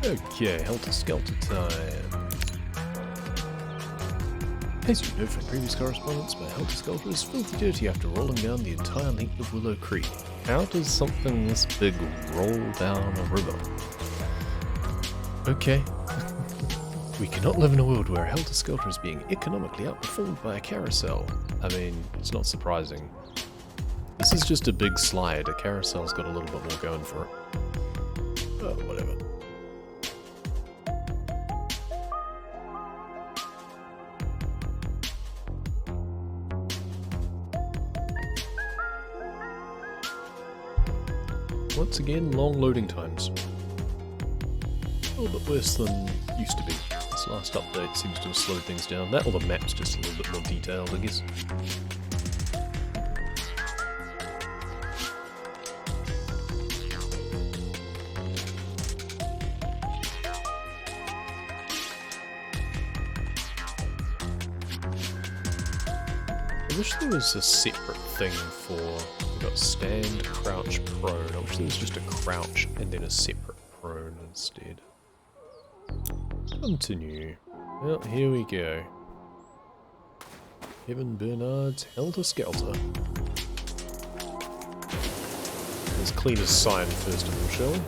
Okay, Helter Skelter time. As you know from previous correspondence, my Helter Skelter is filthy dirty after rolling down the entire length of Willow Creek. How does something this big roll down a river? Okay. We cannot live in a world where a Helter Skelter is being economically outperformed by a carousel. I mean, it's not surprising. This is just a big slide. A carousel's got a little bit more going for it. Oh, whatever. Once again, long loading times. A little bit worse than used to be. This last update seems to have slowed things down. That or the map's just a little bit more detailed, I guess. I wish there was a separate thing for, we got stand, crouch, prone. I wish there was just a crouch and then a separate prone instead. Continue. Well, here we go. Kevin Bernard's Helter Skelter. Let's clean his sign first of all, shall we?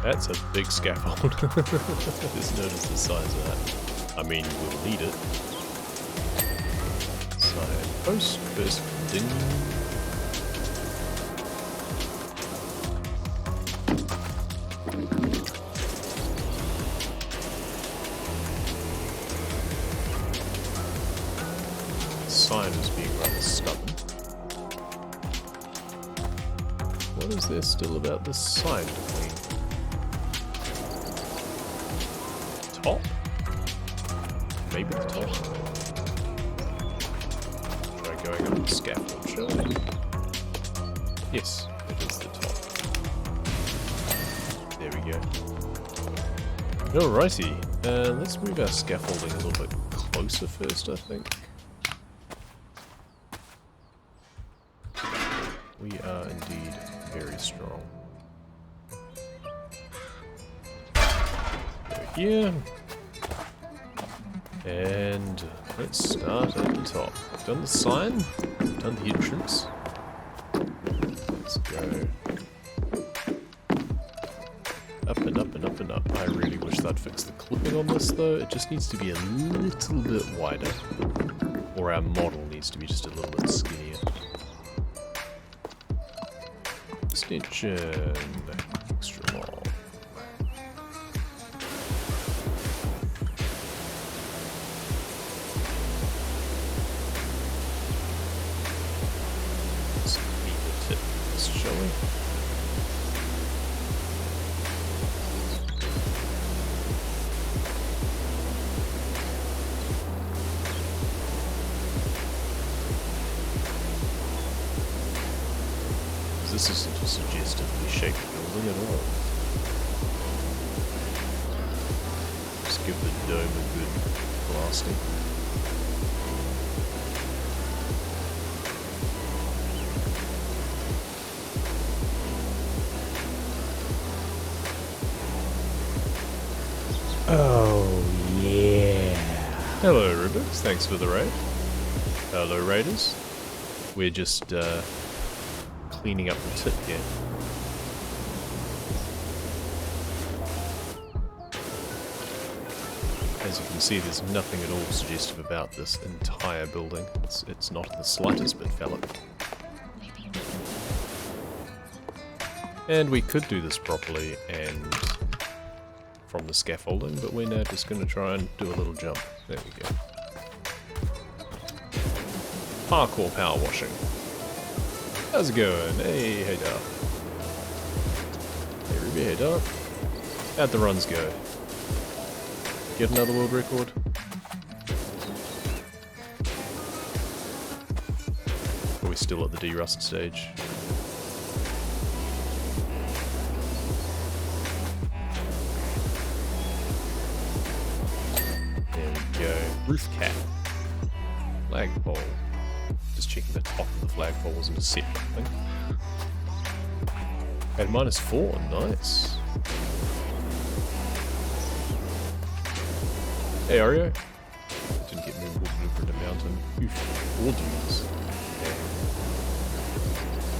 That's a big scaffold. Just notice the size of that. I mean, we'll need it. Signpost, first ding. The sign is being rather stubborn. What is there still about this sign to clean? Top? Maybe the top. Try going up the scaffold, shall we? Yes, it is the top. There we go. Alrighty, let's move our scaffolding a little bit closer first, I think. We are indeed very strong. Here. And let's start at the top. Done the sign, done the entrance. Let's go up and up and up and up. I really wish they'd fix the clipping on this though. It just needs to be a little bit wider. Or our model needs to be just a little bit skinnier. Extension. Extra long. Shall we? This isn't a suggestively shaped building at all. Just give the dome a good blasting. Oh, yeah. Hello, Rubix. Thanks for the raid. Hello, Raiders. We're just, cleaning up the tip here. As you can see, there's nothing at all suggestive about this entire building. It's not the slightest bit phallic. And we could do this properly and from the scaffolding, but we're now just going to try and do a little jump. There we go. Parkour power washing. How's it going? Hey Dark. Hey Ruby, hey Dark. How'd the runs go? Get another world record? we're still at the derust stage. There we go. Roof cap. Flagpole. Just checking the top of the flagpole wasn't set, I think. At -4, nice. Hey, Ario. Didn't get moved over the mountain. Oof, 4 dudes.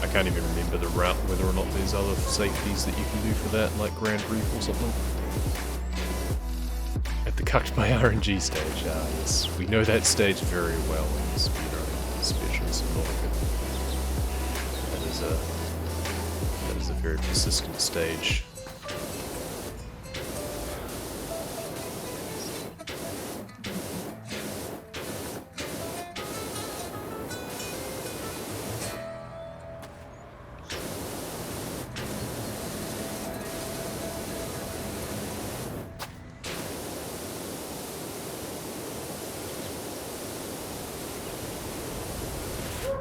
I can't even remember the route, whether or not there's other safeties that you can do for that, like Grand Reef or something. At the Cucked by RNG stage, yes. We know that stage very well in speedrunning, especially Subnautica. That is a very persistent stage.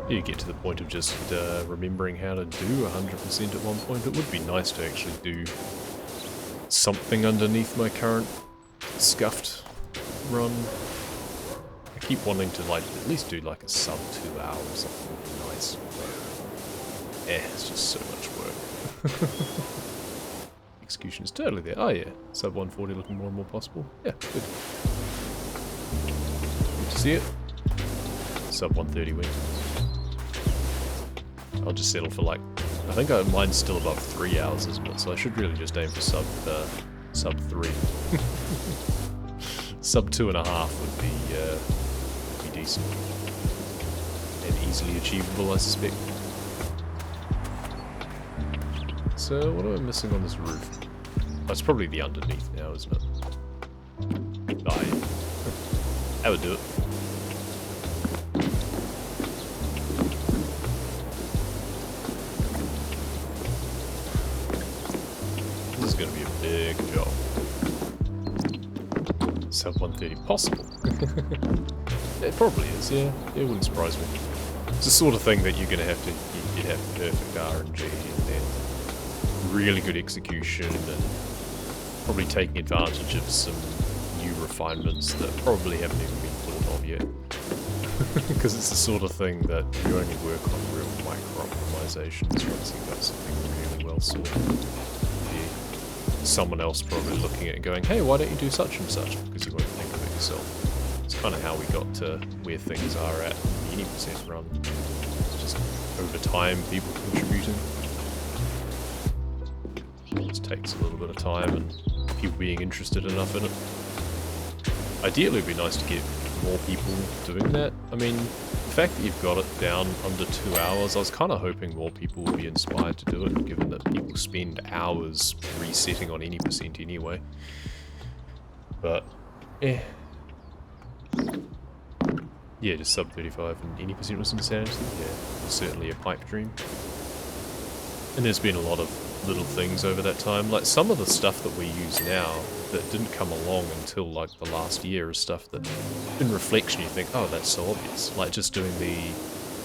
You get to the point of just remembering how to do 100% at one point. It would be nice to actually do something underneath my current scuffed run. I keep wanting to like at least do like a sub 2 hour or something would be nice. But, it's just so much work. Execution is totally there. Oh yeah, sub 140 looking more and more possible. Yeah, good. Good to see it. Sub 130 wins. I'll just settle for like, I think mine's still above 3 hours, isn't it? So I should really just aim for sub 3. Sub 2.5 would be decent. And easily achievable, I suspect. So what am I missing on this roof? Oh, it's probably the underneath now, isn't it? Oh, yeah. That would do it. This is going to be a big job. Sub 130 possible. It probably is, yeah. It wouldn't surprise me. It's the sort of thing that you're going to have to, you'd have perfect RNG and then really good execution and probably taking advantage of some new refinements that probably haven't even been thought of yet. Because it's the sort of thing that you only work on real micro optimizations once you've got something really well sorted. Someone else probably looking at it going, hey, why don't you do such and such? Because you won't think of it yourself. It's kind of how we got to where things are at in the 80% run. It's just over time, people contributing. It just takes a little bit of time and people being interested enough in it. Ideally, it'd be nice to get more people doing that. I mean, the fact that you've got it down under 2 hours, I was kind of hoping more people would be inspired to do it, given that people spend hours resetting on any percent anyway. But, yeah, just sub 35 and any percent was insanity. Yeah, certainly a pipe dream. And there's been a lot of little things over that time. Like, some of the stuff that we use now that didn't come along until, like, the last year is stuff that, in reflection, you think, oh, that's so obvious. Like, just doing the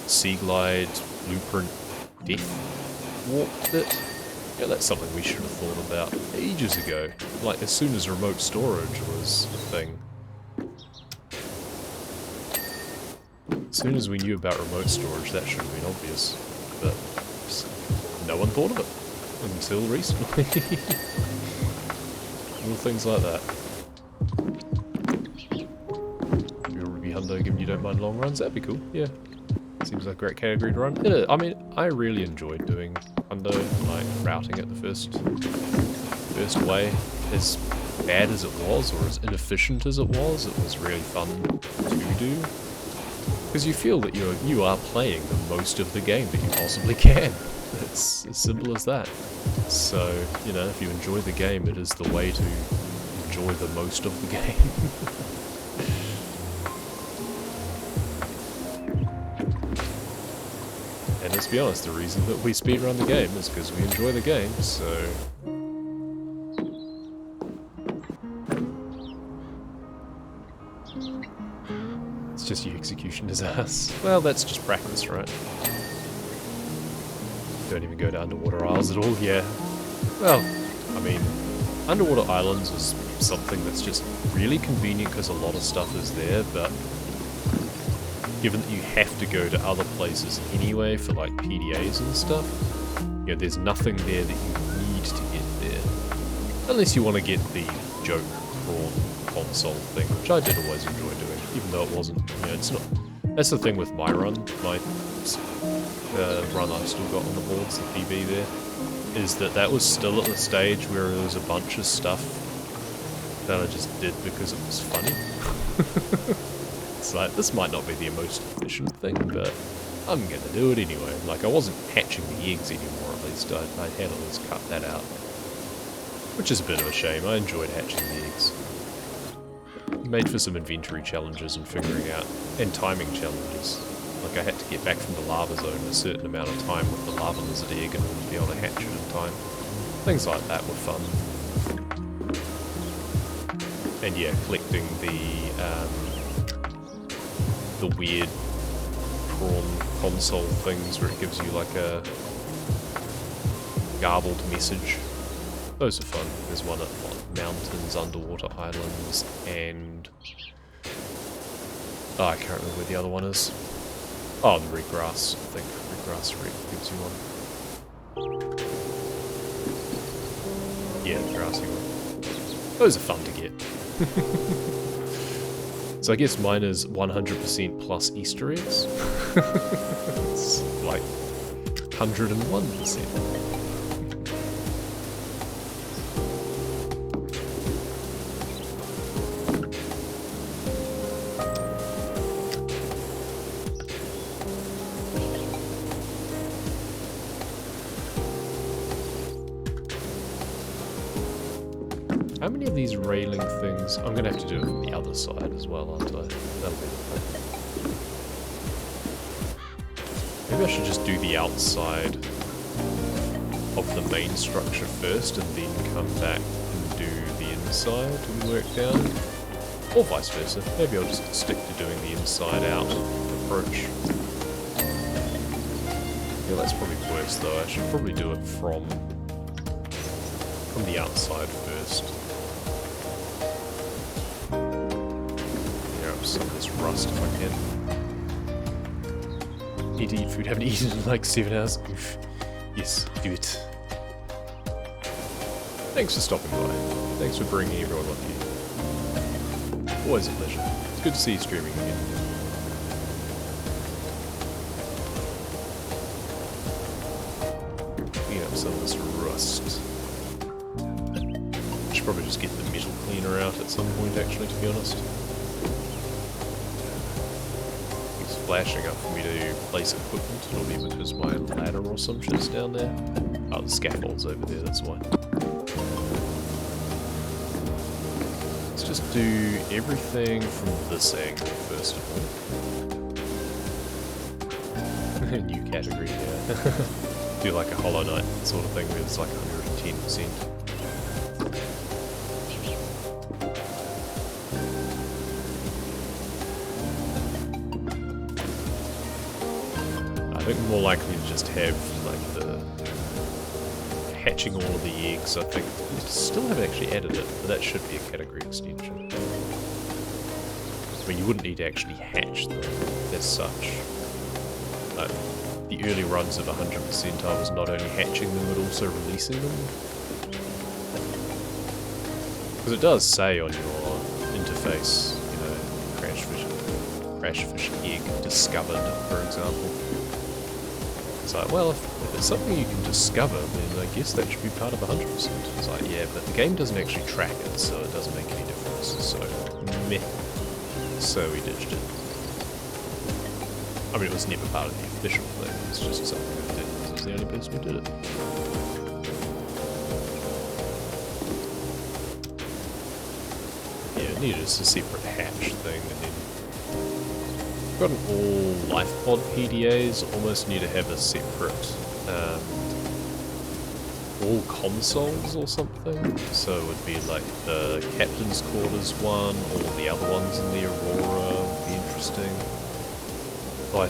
Sea Glide blueprint death warp bit. Yeah, that's something we should have thought about ages ago. Like, as soon as remote storage was a thing. As soon as we knew about remote storage, that should have been obvious. But no one thought of it until recently. Little things like that. Your Ruby Hundo given you don't mind long runs, that'd be cool, yeah. Seems like a great category to run. I mean, I really enjoyed doing Hundo, like routing it the first way. As bad as it was, or as inefficient as it was really fun to do. Because you feel that you are playing the most of the game that you possibly can. It's as simple as that. So, you know, if you enjoy the game, it is the way to enjoy the most of the game. And let's be honest, the reason that we speedrun the game is because we enjoy the game, so... It's just your execution is ass. Well, that's just practice, right? Don't even go to underwater isles at all, yeah. Well, I mean, underwater islands is something that's just really convenient because a lot of stuff is there, but given that you have to go to other places anyway for like PDAs and stuff, you know, there's nothing there that you need to get there. Unless you want to get the joke prawn console thing, which I did always enjoy doing, even though it wasn't, you know, it's not... That's the thing with my run, my run I've still got on the boards, the PB there, is that was still at the stage where there was a bunch of stuff that I just did because it was funny. It's like, this might not be the most efficient thing, but I'm gonna do it anyway. Like, I wasn't hatching the eggs anymore, at least. I had at least cut that out. Which is a bit of a shame. I enjoyed hatching the eggs. Made for some inventory challenges and figuring out, and timing challenges. Like, I had to get back from the lava zone a certain amount of time with the lava lizard egg in order to be able to hatch it in time. Things like that were fun. And yeah, collecting the weird prawn console things where it gives you like a garbled message. Those are fun. There's one at mountains, underwater islands, and... oh, I can't remember where the other one is. Oh, the regrass, I think. Regrass gives you one. Yeah, the grassy one. Those are fun to get. So I guess mine is 100% plus Easter eggs. It's like 101%. How many of these railing things... I'm going to have to do it from the other side as well, aren't I? That'll be the plan. Maybe I should just do the outside of the main structure first and then come back and do the inside and work down. Or vice versa. Maybe I'll just stick to doing the inside out approach. Yeah, that's probably worse though. I should probably do it from the outside first. Some of this rust if I can. Need to eat food, haven't eaten in like 7 hours. Oof. Yes, do it. Thanks for stopping by. Thanks for bringing everyone with you. Always a pleasure. It's good to see you streaming again. Clean up some of this rust. I should probably just get the metal cleaner out at some point actually, to be honest. Flashing up for me to place equipment, it'll be because my ladder or some shit's down there. Oh, the scaffold's over there, that's why. Let's just do everything from this angle first of all. New category, yeah. Do like a Hollow Knight sort of thing where it's like 110%. I think more likely to just have like the hatching all of the eggs. I think we still haven't actually added it, but that should be a category extension. I mean, you wouldn't need to actually hatch them as such. The early runs of 100%, I was not only hatching them but also releasing them. Because it does say on your interface, you know, crashfish egg discovered, for example. It's like, well, if it's something you can discover, then I guess that should be part of 100%. It's like, yeah, but the game doesn't actually track it, so it doesn't make any difference. So, meh. So we ditched it. I mean, it was never part of the official thing, it's just something I did because I was the only person who did it. Yeah, it needed a separate hatch thing, and then got an all life pod PDAs, almost need to have a separate all consoles or something. So it would be like the captain's quarters one, or the other ones in the Aurora would be interesting. Though I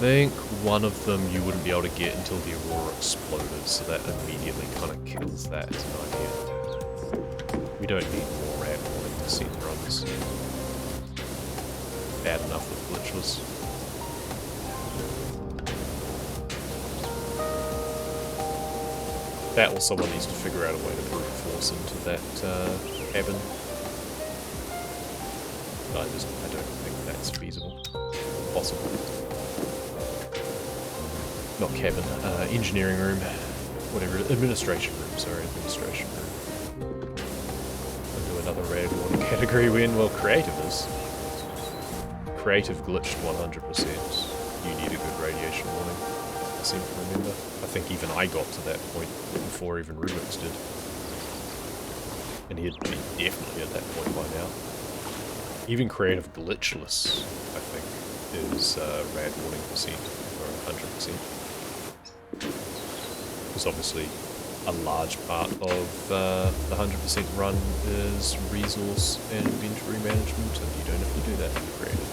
think one of them you wouldn't be able to get until the Aurora exploded, so that immediately kind of kills that as an idea. We don't need more rad warning percent runs. Bad enough with glitchless. That or someone needs to figure out a way to brute force into that cabin. I don't think that's feasible. Possible. Not cabin, engineering room. Whatever, administration room, sorry, administration room. I'll do another rad warning category win. Well, creative is. Creative glitched 100%. You need a good radiation warning, I seem to remember. I think even I got to that point before even Rubik's did. And he'd be definitely at that point by now. Even creative glitchless, I think, is rad warning percent, or 100%. Because obviously a large part of the 100% run is resource and inventory management, and you don't have to do that in creative.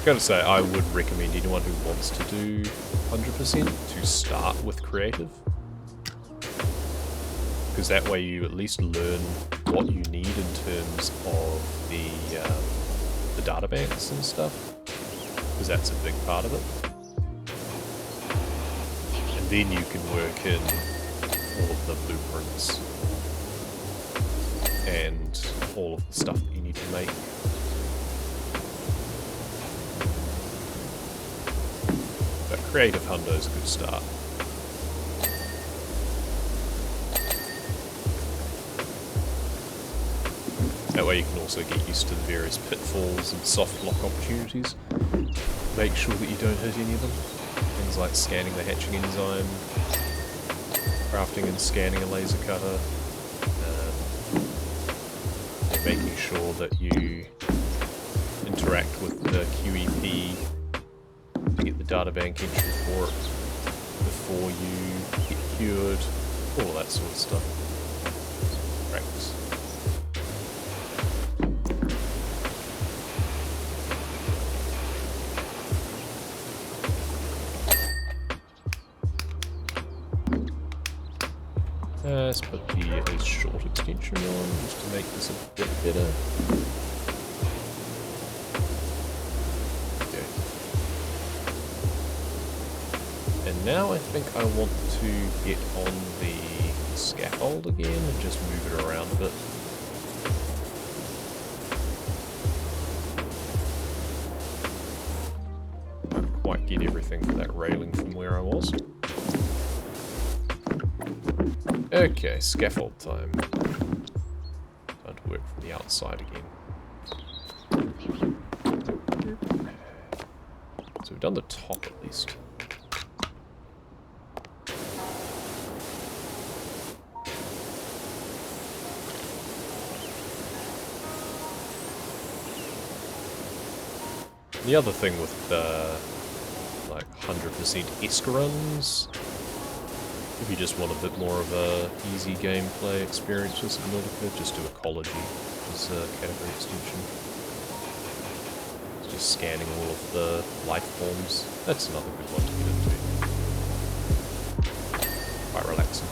Gotta say, I would recommend anyone who wants to do 100% to start with creative. Because that way you at least learn what you need in terms of the data banks and stuff. Because that's a big part of it. And then you can work in all of the blueprints and all of the stuff that you need to make. But creative hundo is a good start. That way you can also get used to the various pitfalls and soft lock opportunities. Make sure that you don't hit any of them. Things like scanning the hatching enzyme, crafting and scanning a laser cutter, and making sure that you interact with the QEP to get the databank entry for it before you get cured, all that sort of stuff. Practice. Let's put the short extension on just to make this a bit better. Okay. And now I think I want to get on the scaffold again and just move it around a bit. Can't quite get everything for that railing from where I was. Okay, scaffold time. Time to work from the outside again. So we've done the top at least. The other thing with like 100% ESC runs, if you just want a bit more of a easy gameplay experience with Subnautica, just do Ecology as a category extension. It's just scanning all of the life forms. That's another good one to get into. Quite relaxing.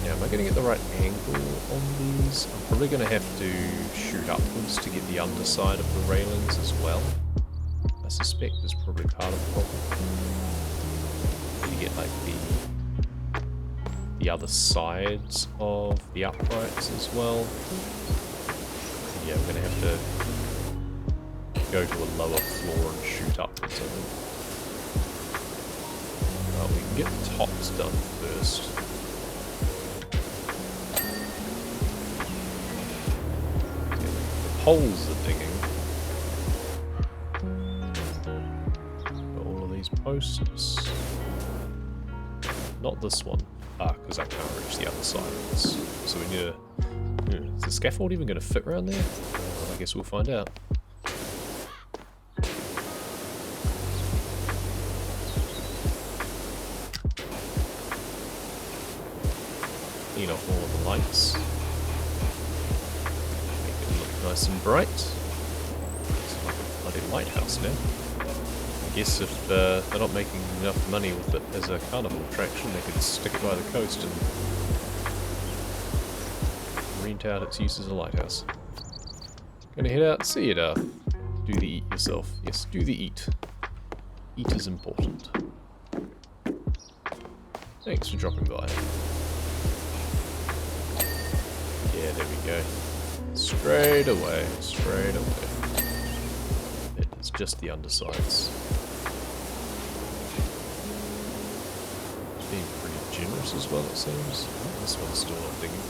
Now, am I going to get the right angle on these? I'm probably going to have to shoot upwards to get the underside of the railings as well. I suspect is probably part of the problem. You get like the other sides of the uprights as well. Yeah, I'm gonna have to go to a lower floor and shoot upwards, I think. Well, we can get the tops done first. The poles are digging. Posts. Not this one. Because I can't reach the other side of this. So we need to... is the scaffold even going to fit around there? Well, I guess we'll find out. Clean off all of the lights. Make it look nice and bright. It's like a bloody lighthouse now. I guess if they're not making enough money with it as a carnival attraction, they could stick it by the coast and rent out its use as a lighthouse. Gonna head out, see you there. Do the eat yourself. Yes, do the eat. Eat is important. Thanks for dropping by. Yeah, there we go. Straight away, straight away. It's just the undersides. Being pretty generous as well, it seems. This one's still not digging.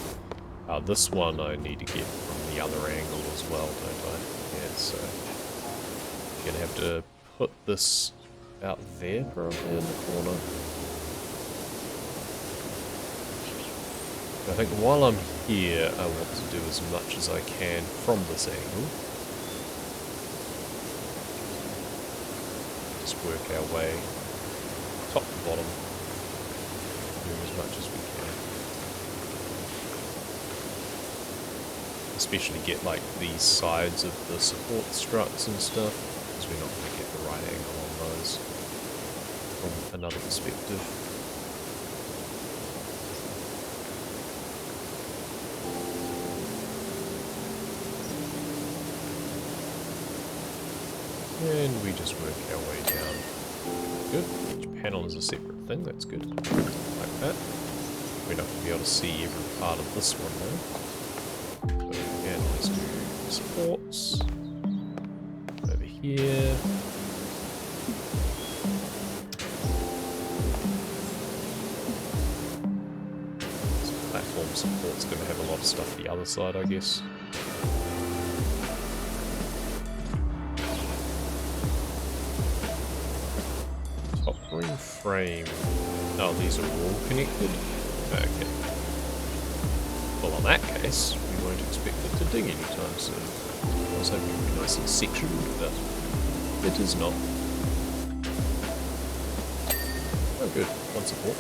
This one I need to get from the other angle as well, don't I? Yeah, so I'm gonna have to put this out there probably in the corner. I think while I'm here, I want to do as much as I can from this angle. Just work our way top to bottom, doing as much as we can. Especially get like these sides of the support struts and stuff, because we're not going to get the right angle on those from another perspective. And we just work our way down. Good. Each panel is a separate thing, that's good. Like that. We're not going to be able to see every part of this one though. So again, let's do supports. Over here. This platform support's going to have a lot of stuff the other side, I guess. Frame. Oh, these are all connected? Okay. Well, in that case, we won't expect it to dig anytime soon. I was hoping it would be nice and sectioned, but it is not. Oh, good. One support.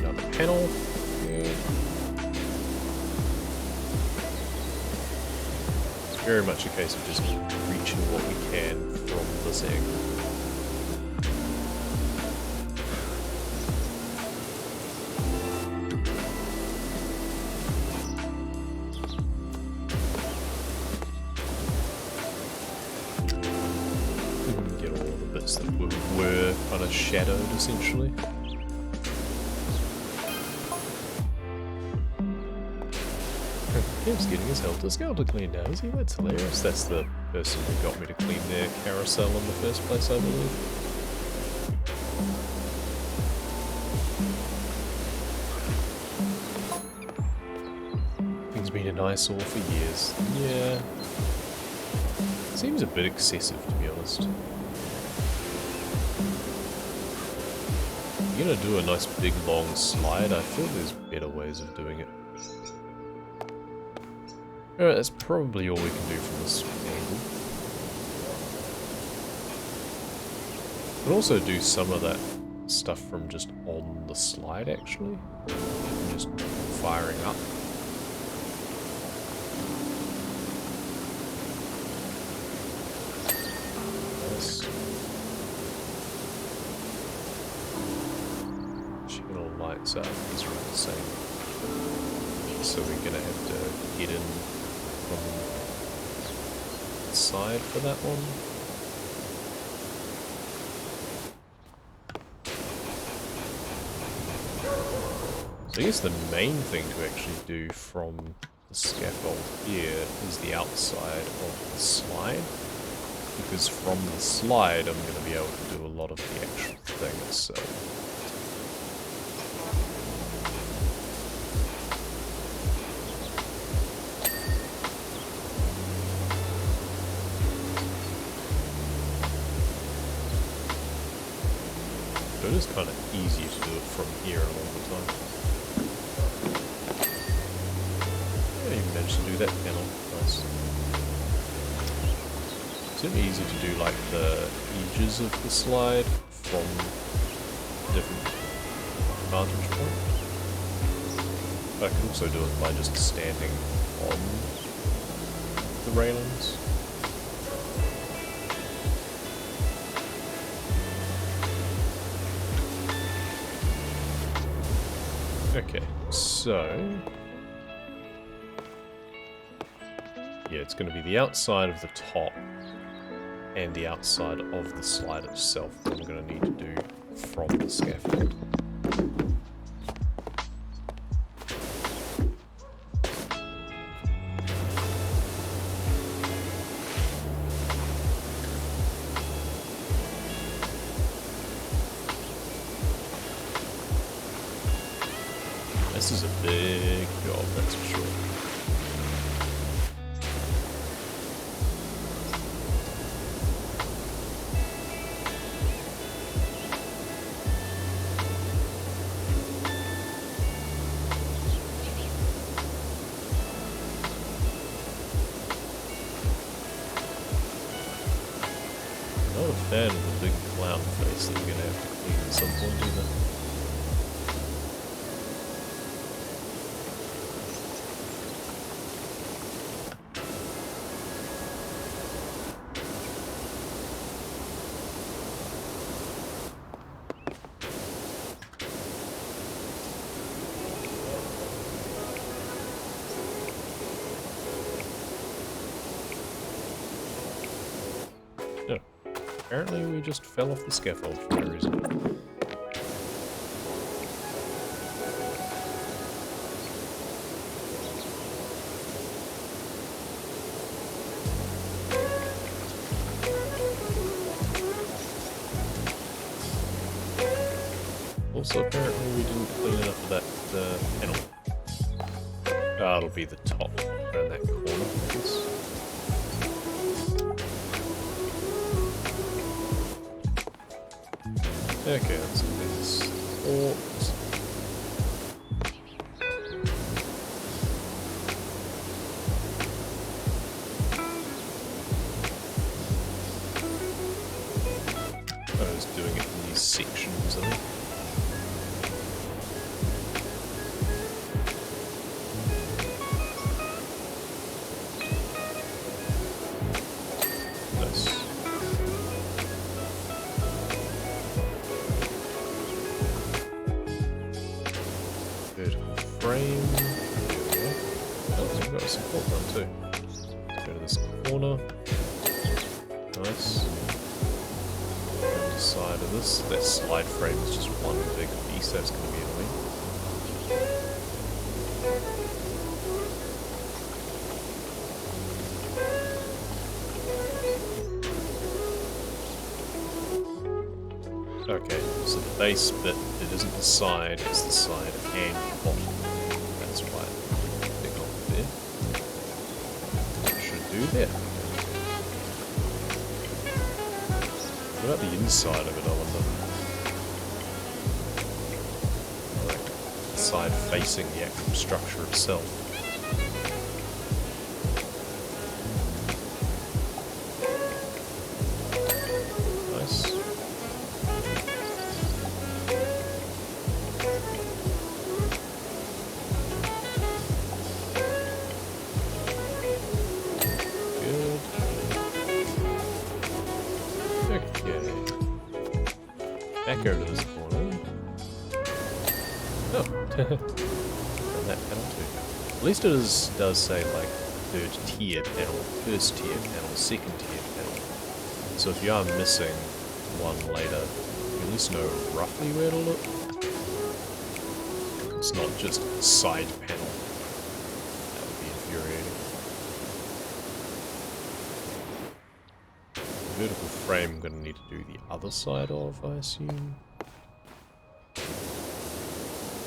Another panel. Good. Very much a case of just reaching what we can from this angle. We can get all the bits that were kind of shadowed, essentially. Keeps getting his Helter Skelter cleaned out, is he? That's hilarious. That's the person who got me to clean their carousel in the first place, I believe. Thing's been an eyesore for years. Yeah. Seems a bit excessive, to be honest. If you're gonna do a nice big long slide, I feel there's better ways of doing it. Alright, that's probably all we can do from this angle. Could also do some of that stuff from just on the slide, actually. Just firing up. Nice. Channel lights up, these are all the same. So we're gonna have to get in from the side for that one. So I guess the main thing to actually do from the scaffold here is the outside of the slide, because from the slide I'm going to be able to do a lot of the actual thing itself. So it is kind of easier to do it from here a lot of the time. Yeah, you managed to do that panel. Nice. It's really easy to do like the edges of the slide from different vantage point. I could also do it by just standing on the railings. Okay, so yeah, it's going to be the outside of the top and the outside of the slide itself that I'm going to need to do from the scaffold. This is a big job, that's for sure. Not a fan of the big clown face that we're going to have to clean at some point either. No. Apparently we just fell off the scaffold for no reason. Also, apparently we didn't clean up that panel. It'll be the top, around that corner, I guess. Okay, let's do this. I was doing it in these sections, I think. Frame. Oh, we've got a support one too. Let's go to this corner. Nice. On the side of this, that slide frame is just one big piece. That's going to be annoying. Okay, so the base bit, it isn't the side, it's the side and the bottom. That's why they got there. It should do there. What about the inside of it, I wonder? Like, the side facing the actual structure itself. Nice. Back over to this corner. Oh, and that panel too. At least it does say like third tier panel, first tier panel, second tier panel. So if you are missing one later, you at least know roughly where to look. It's not just side panel. That would be infuriating. Vertical frame I'm going to need to do the other side of, I assume.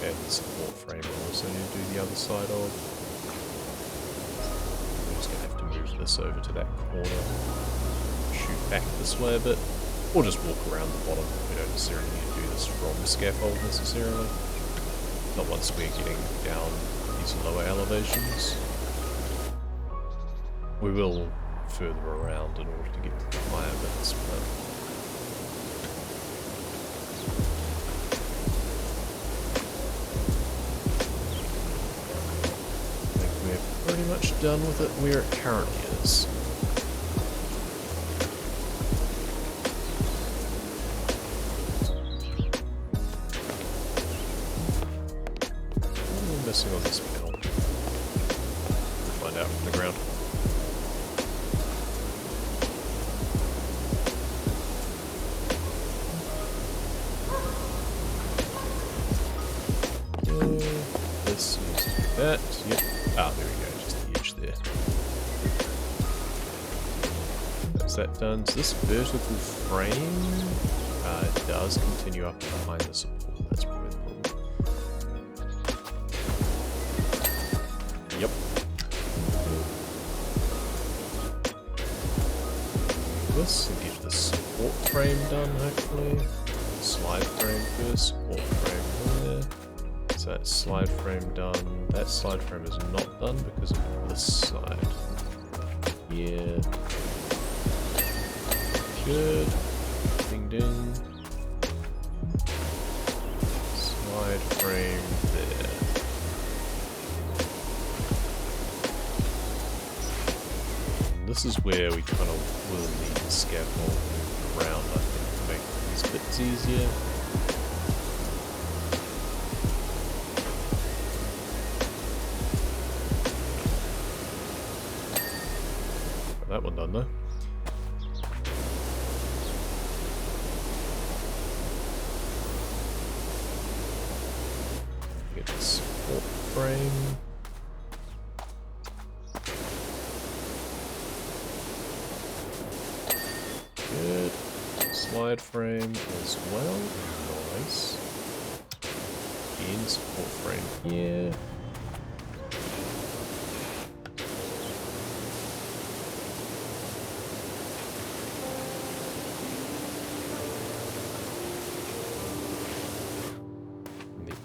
And the support frame I also need to do the other side of. I'm just going to have to move this over to that corner, shoot back this way a bit, or just walk around the bottom. We don't necessarily need to do this from the scaffold necessarily. Not once we're getting down these lower elevations. We will further around in order to get to the higher bits, but much done with it where it currently is. What am I missing on this panel? We'll find out from the ground. This needs to be that. Yep. Ah, there we go. Just the edge there. That's that done. So this vertical frame it does continue up behind the support. That's probably the problem. Yep. This and get the support frame done, hopefully. Slide frame first, support frame there. So that slide frame done. That slide frame is not done because of this side. Yeah. Good. Ding ding. Slide frame there. And this is where we kind of will need the scaffold moved around, I think, to make these bits easier. That one done though. Get the support frame. Good. Slide frame as well. Nice. Again, support frame here.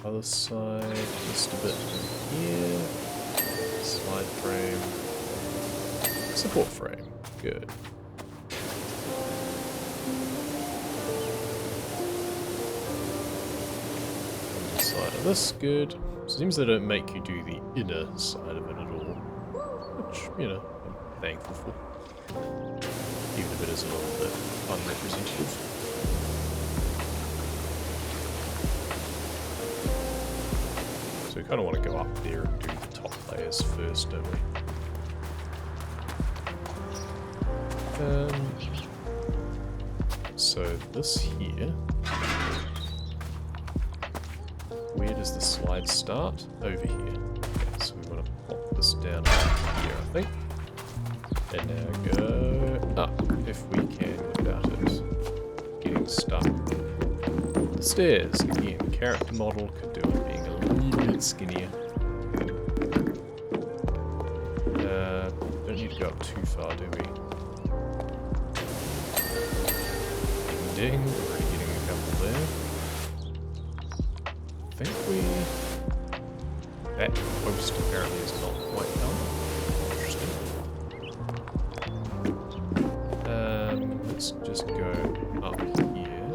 Other side, just a bit here. Slide frame. Support frame. Good. On the side of this, good. Seems they don't make you do the inner side of it at all. Which, you know, I'm thankful for. Even if it is a little bit unrepresentative. So we kind of want to go up there and do the top layers first, don't we? So this here, where does the slide start? Over here. Okay, so we want to pop this down here, I think. And now go up, if we can, without it getting stuck. The stairs, again, character model could do it being a little bit skinnier. Don't need to go up too far, do we? Ding ding, already getting a couple there. I think that post apparently is not quite done. Interesting. Let's just go up here.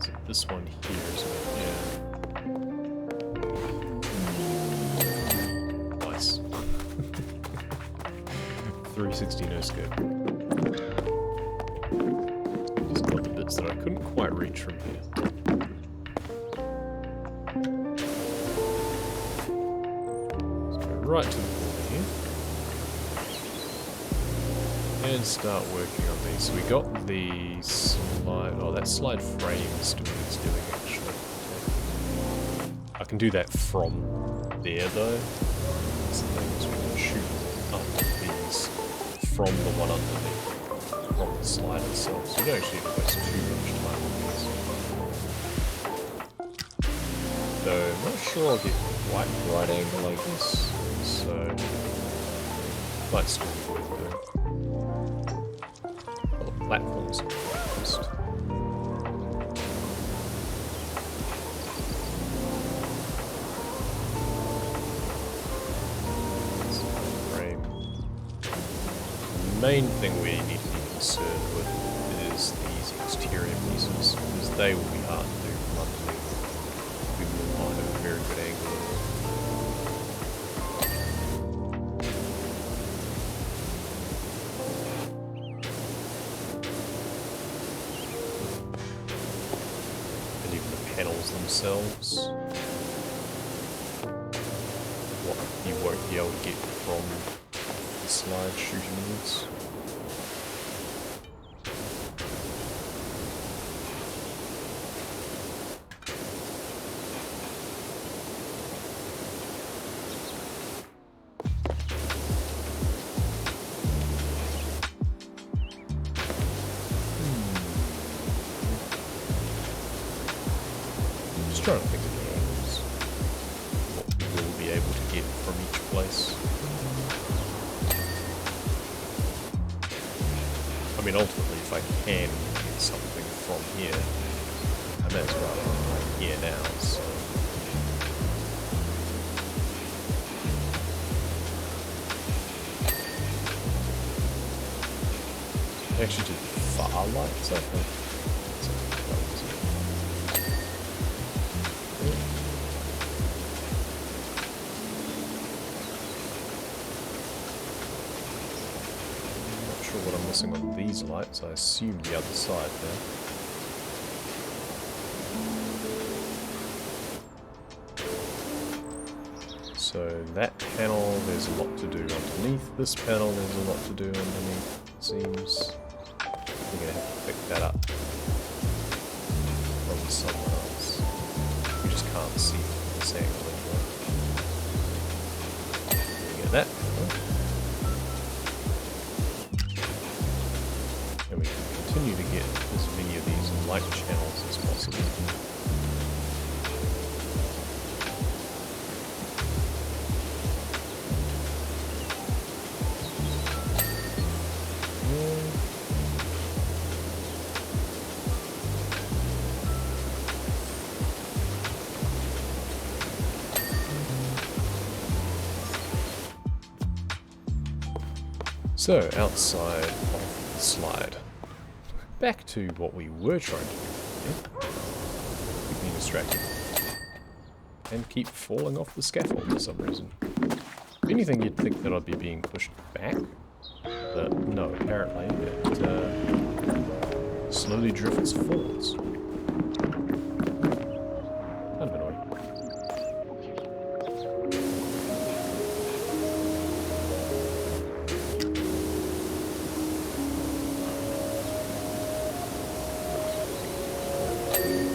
So this one here, isn't it? Yeah. Nice. 360 no scope. Just got the bits that I couldn't quite reach from here. Let's go right to the corner here. And start working on these. So we got the slide. Oh, that slide frame is doing what it's doing actually. I can do that from there though. That's the thing, is we can shoot up these from the one underneath, from the slide itself. So we don't actually have to waste too much time on these. Though I'm not sure I'll get quite the right angle like this. So might still be worth doing. Platforms first. Frame. The main thing we need to be concerned with is these exterior pieces, because they will be hard to do from underneath. We will not have a very good angle. panels themselves, what you won't be able to get from the slide shooting woods. Just trying to think of the angles, what we will be able to get from each place. I mean, ultimately, if I can get something from here, I may as well right here now, so. I actually did far lights, I think. What I'm missing on these lights, I assume the other side there. So that panel, there's a lot to do underneath. This panel, there's a lot to do underneath, it seems. We're going to have to pick that up from somewhere else. We just can't see this angle anymore. We get that. And we can continue to get as many of these light channels as possible. So, outside of the slide. Back to what we were trying to do. Keep being distracted. And keep falling off the scaffold for some reason. If anything, you'd think that I'd be being pushed back. But no, apparently it slowly drifts forwards. Kind of annoying.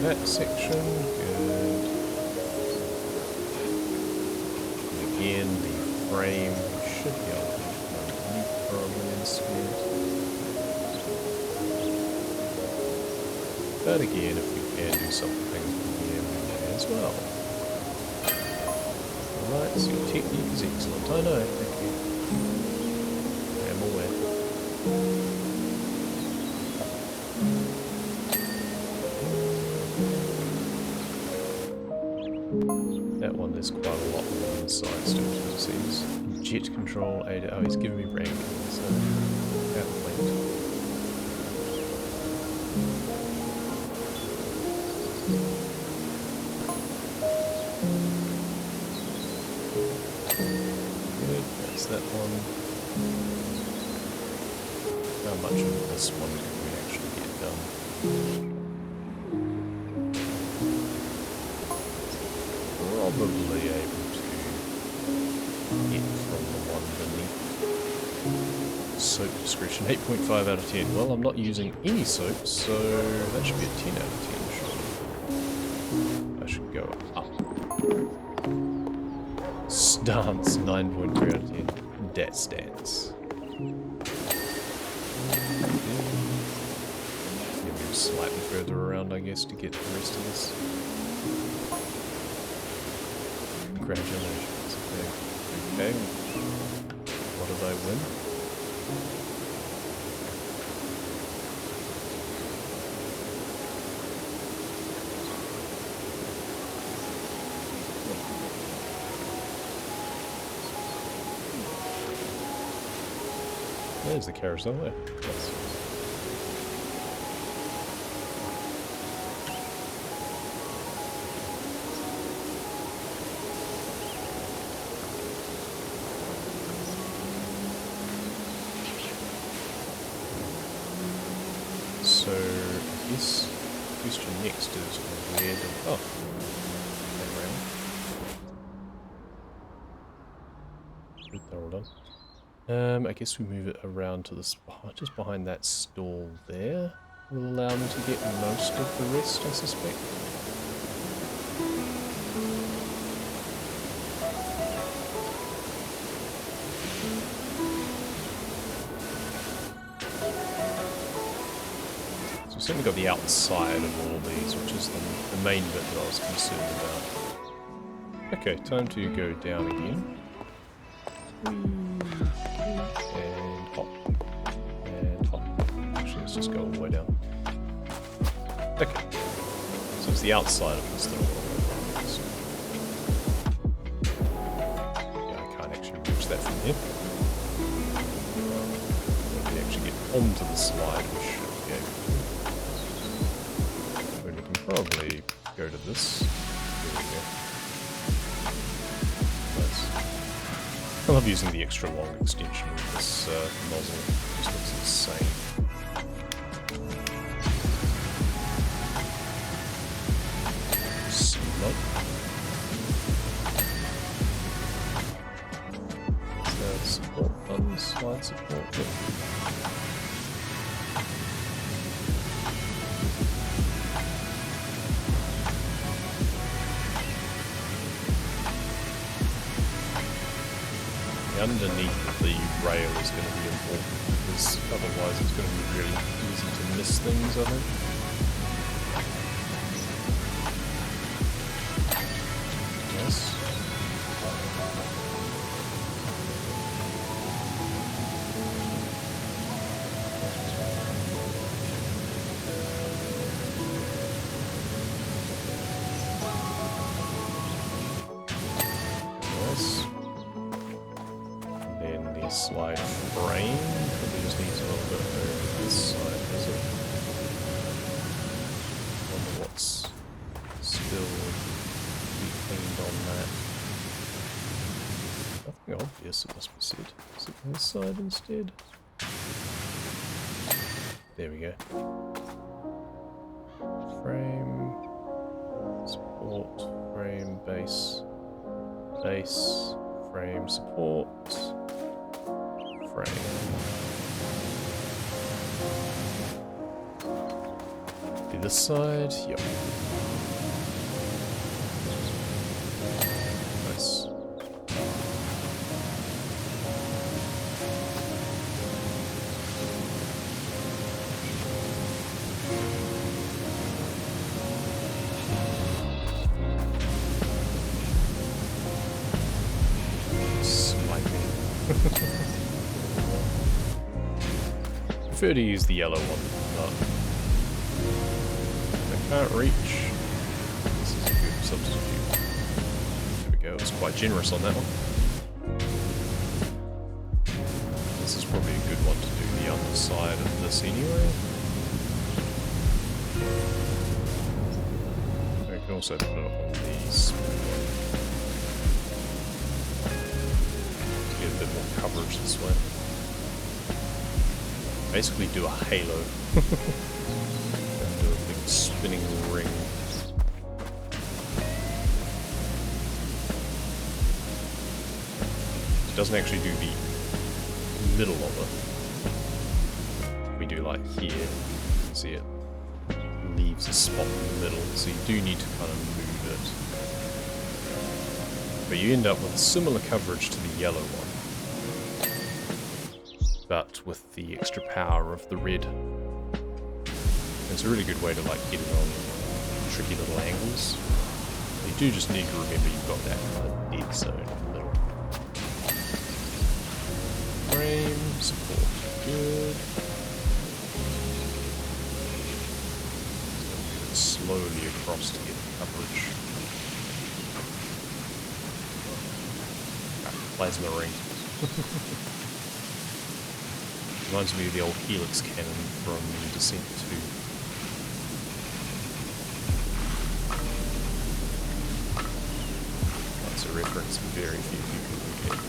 That section, good. And again, the frame should be able to underneath probably instead. But again, if we can do something here, we may as well. Alright, so your technique is excellent. I know, thank you. I am aware. That one, there's quite a lot more inside still, as it seems. Jet control, AD, oh, he's giving me rank, so that went. Good, that's that one. How much of this one can we actually get done? Probably able to get from the one beneath. Soap discretion, 8.5 out of 10. Well, I'm not using any soap, so that should be a 10 out of 10, surely. I should go up. Stance, 9.3 out of 10. That stance. Move slightly further around, I guess, to get the rest of this. Congratulations. Okay. What did I win? There's the carousel there. Yes. So, I guess question next is where do... Oh. Good, they're all done. I guess we move it around to this, just behind that stall there. Will allow me to get most of the rest, I suspect. So we've certainly got the outside of all of these, which is the main bit that I was concerned about. Okay, time to go down again. And hop. And hop. Actually, let's just go all the way down. Okay. So it's the outside of this little one. Yeah, I can't actually reach that from here. When we actually get onto the slide, we should be able to. But we can probably go to this. There we go. Nice. I love using the extra long extension with this nozzle. It just looks insane. Smoke. Is that support button? Slide support? Yep. Underneath the rail is going to be important, because otherwise it's going to be really easy to miss things, I think. Yes. Slide frame, probably just needs a little bit over this side, does it? I wonder what's still to be cleaned on that. Nothing obvious, it must be said. Is it on this side instead? There we go. Frame, support, frame, base, base, frame, support. Frame. Do this side, yep. Nice. Slightly. I prefer to use the yellow one, but if I can't reach, this is a good substitute. There we go, it's quite generous on that one. This is probably a good one to do the other side of this anyway. I can also put it on the spool to get a bit more coverage this way. Basically do a halo and do a big spinning ring. It doesn't actually do the middle of it. We do like here, you can see it leaves a spot in the middle, so you do need to kind of move it. But you end up with similar coverage to the yellow one, but with the extra power of the red. It's a really good way to like get it on tricky little angles. You do just need to remember you've got that kind of dead zone in the middle. Frame, support, good. Move it slowly across to get the coverage. Plasma ring. Reminds me of the old Helix cannon from Descent 2. That's a reference very few people will get.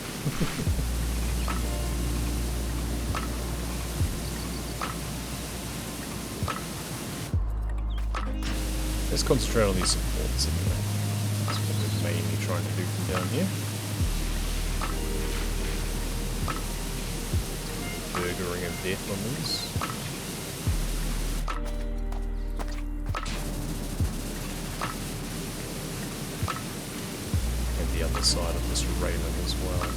Let's concentrate on these supports anyway. That's what we're mainly trying to do from down here. Burgering of death on these. And the other side of this railing as well.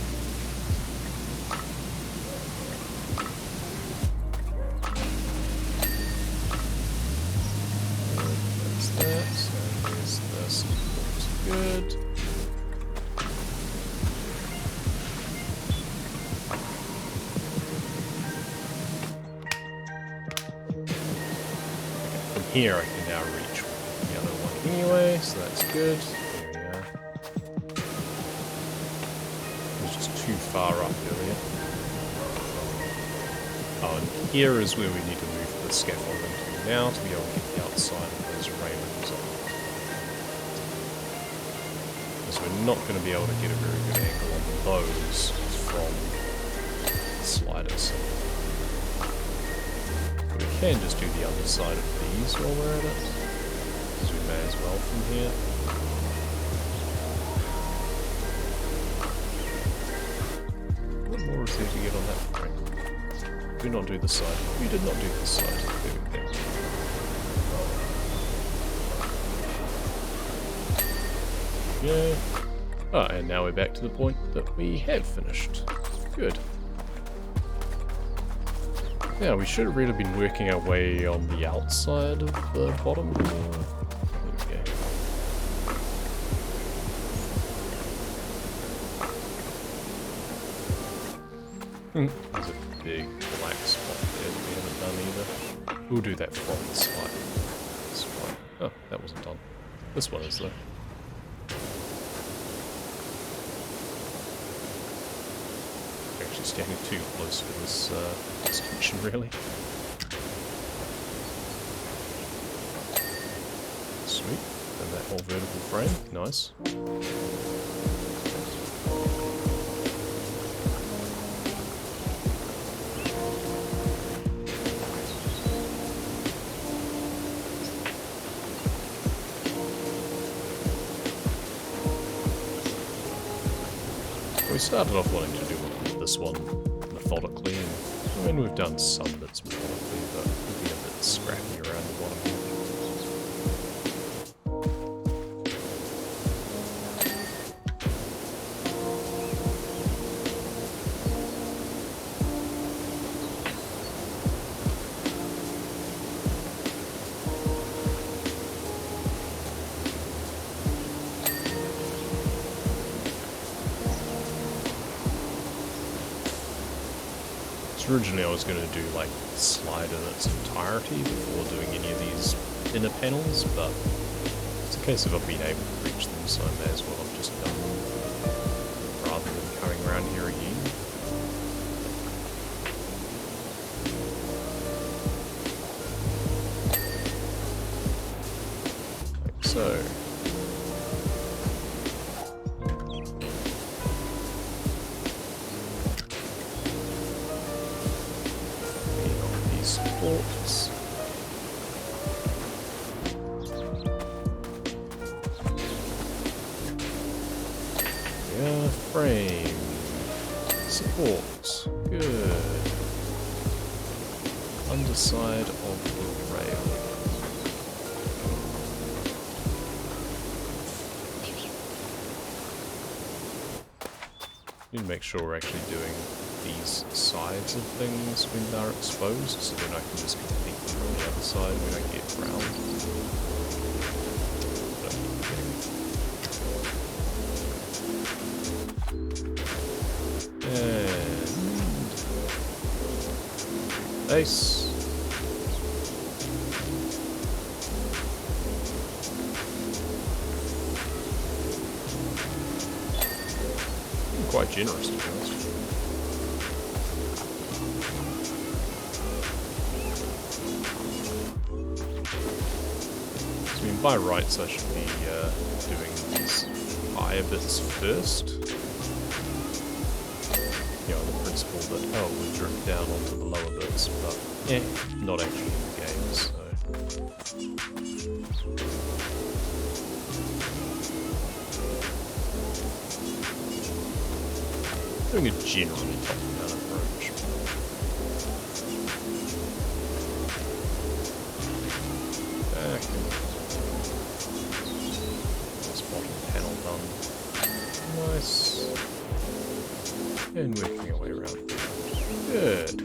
Good. From here I can now reach the other one anyway, so that's good. There we are. It was just too far up earlier. Oh, and here is where we need to move the scaffolding to now to be able to get the outside of those railings on. So we're not going to be able to get a very good angle on those from the sliders. But we can just do the other side of these while we're at it, because we may as well from here. What more is there to get on that frame? Do not do the side. We did not do this side. There we go. Yeah. Oh, and now we're back to the point that we have finished. Good. Yeah, we should have really been working our way on the outside of the bottom. There we go. There's a big black spot there that we haven't done either. We'll do that from the side. That's fine. Oh, that wasn't done. This one is though. Standing too close for this distinction, really. Sweet. And that whole vertical frame. Nice. We started off wanting to do this one methodically, and I mean we've done some bits methodically, but we'll be a bit scrappy around the bottom here. Originally I was going to do like the slide in its entirety before doing any of these inner panels, but it's a case of I've been able to reach them, so I may as well have just done them rather than coming around here again. Like so. Supports. Yeah, frame. Supports. Good. Underside of the rail. Need to make sure we're actually doing these sides of things when they're exposed, so then I can just complete them on the other side when I get round. And base. Quite generous, to be honest. I mean, by rights I should be doing these higher bits first. You know, the principle that, oh, we'll drift down onto the lower bits, but not actually in the game, so... Doing a generally top-down approach. Back and this bottom panel done. Nice. And working our way around. Good.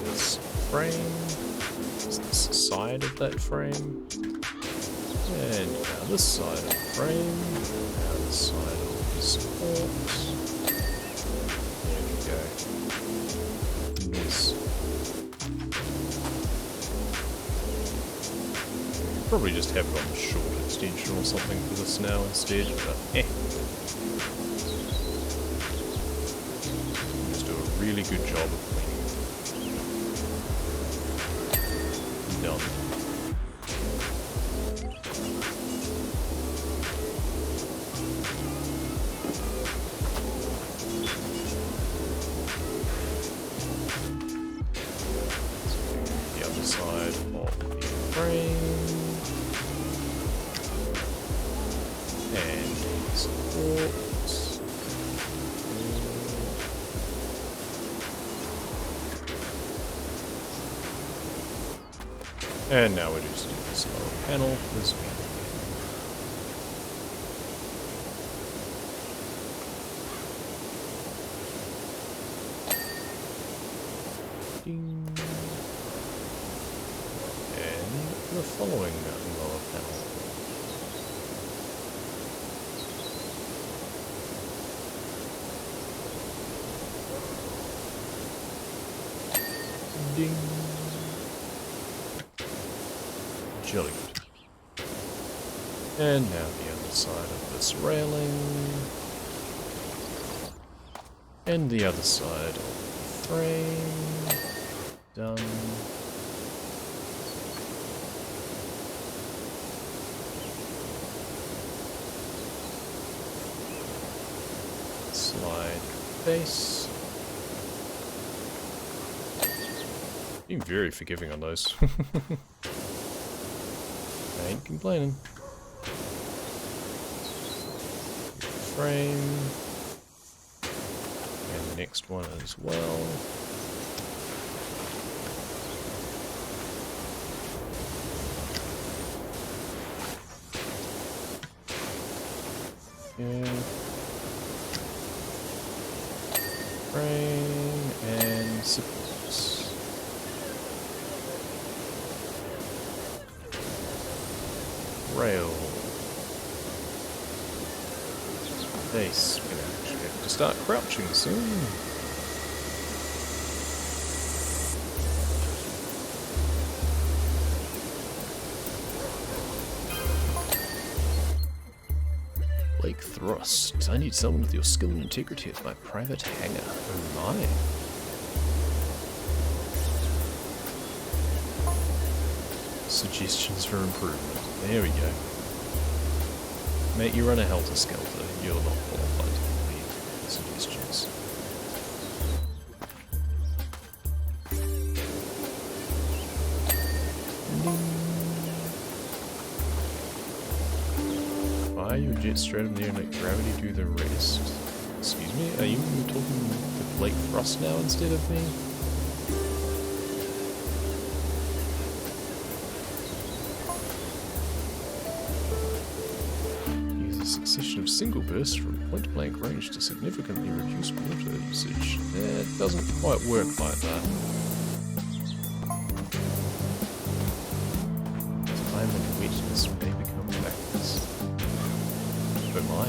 This frame. This side of that frame. And now this side of the frame. Now this side of the support. There we go. Nice. Probably just have it on the short extension or something for this now instead, but just do a really good job of cleaning. Done. The other side of the frame. And support. And now we just do this lower panel as well. Ding. And the following lower panel. Ding. Jolly good. And now the other side of this railing. And the other side of the frame. Done. Slide base. Being very forgiving on those. I ain't complaining. Frame. And the next one as well. Yeah. Frame and supports. Rail. Base. We're gonna actually have to start crouching soon. Lake Thrust. I need someone with your skill and integrity as my private hangar. Oh my. Suggestions for improvement. There we go. Mate, you run a Helter Skelter. You're not qualified to lead suggestions. Fire your jet straight in the air and let gravity do the rest. Excuse me? Are you talking to Lake Thrust now instead of me? Succession of single bursts from point-blank range to significantly reduce water usage. It doesn't quite work like that. Time and wetness may become factors. Oh my.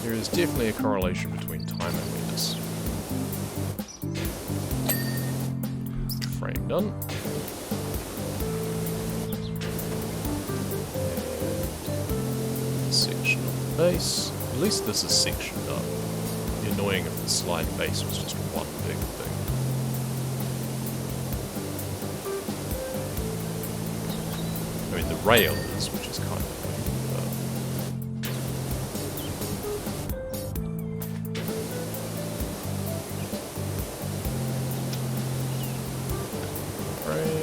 There is definitely a correlation between time and wetness. Frame done. Section of the base. At least this is sectioned up. It'd be annoying if the slide base was just one big thing. I mean, the rail is, which is kind of annoying, but... Frame.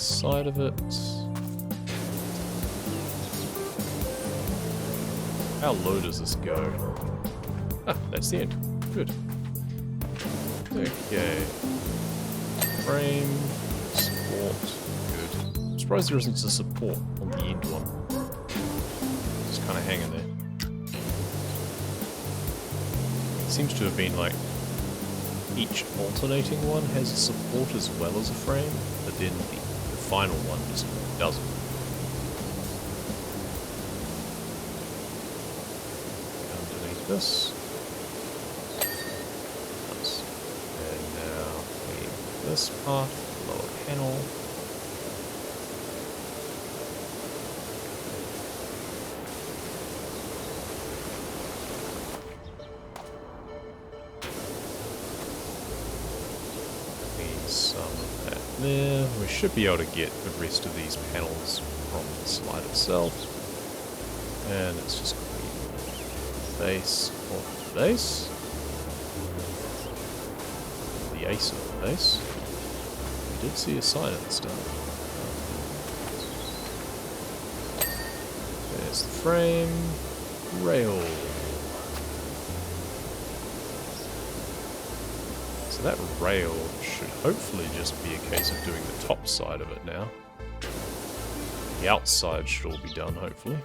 side of it. How low does this go? Ah, that's the end. Good. Okay. Frame. Support. Good. I'm surprised there isn't a support on the end one. Just kind of hanging there. It seems to have been like each alternating one has a support as well as a frame, but then the final one just doesn't. Underneath this. Nice. And now leave this part, lower panel. Some of that there. We should be able to get the rest of these panels from the slide itself. And it's just clean the base of the base. The ace of the base. We did see a sign at the start. There's the frame. Rail. So that rail should hopefully just be a case of doing the top side of it now. The outside should all be done, hopefully.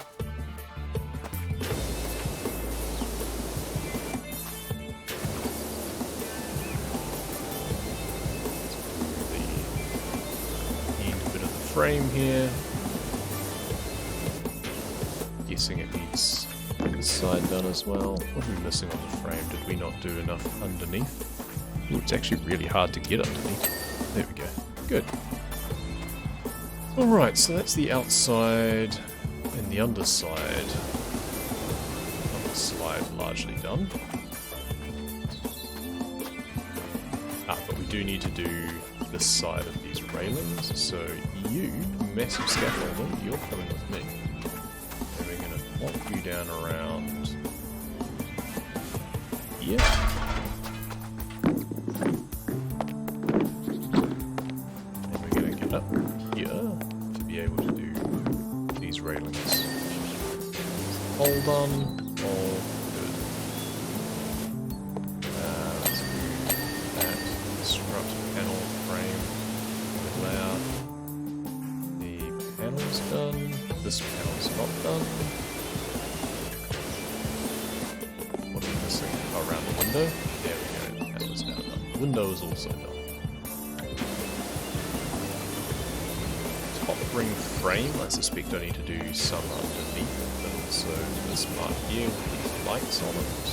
The end bit of the frame here. Guessing it needs this side done as well. What are we missing on the frame? Did we not do enough underneath? Ooh, it's actually really hard to get underneath. There we go. Good. Alright, so that's the outside and the underside. Underside largely done. Ah, but we do need to do this side of these railings. So you, massive scaffolder, you're coming with me. And we're going to plonk you down around here. Up here to be able to do these railings. Hold on, all good. Let's do that. Disrupt panel frame layout. The panel's done. This panel's not done. What are we missing? Oh, around the window. There we go. The panel is now done. The window is also done. Ring frame, I suspect I need to do some underneath, but also this part here with these lights on it.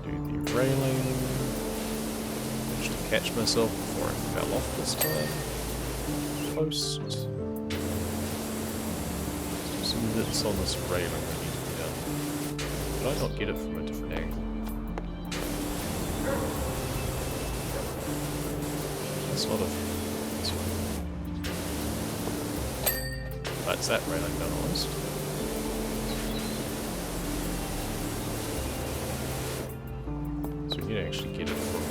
Do the railing. Managed to catch myself before I fell off this time. Post. Some bits on this railing that need to be done. Did I not get it from a different angle? Sort of. That's that railing done almost. So we can actually get it from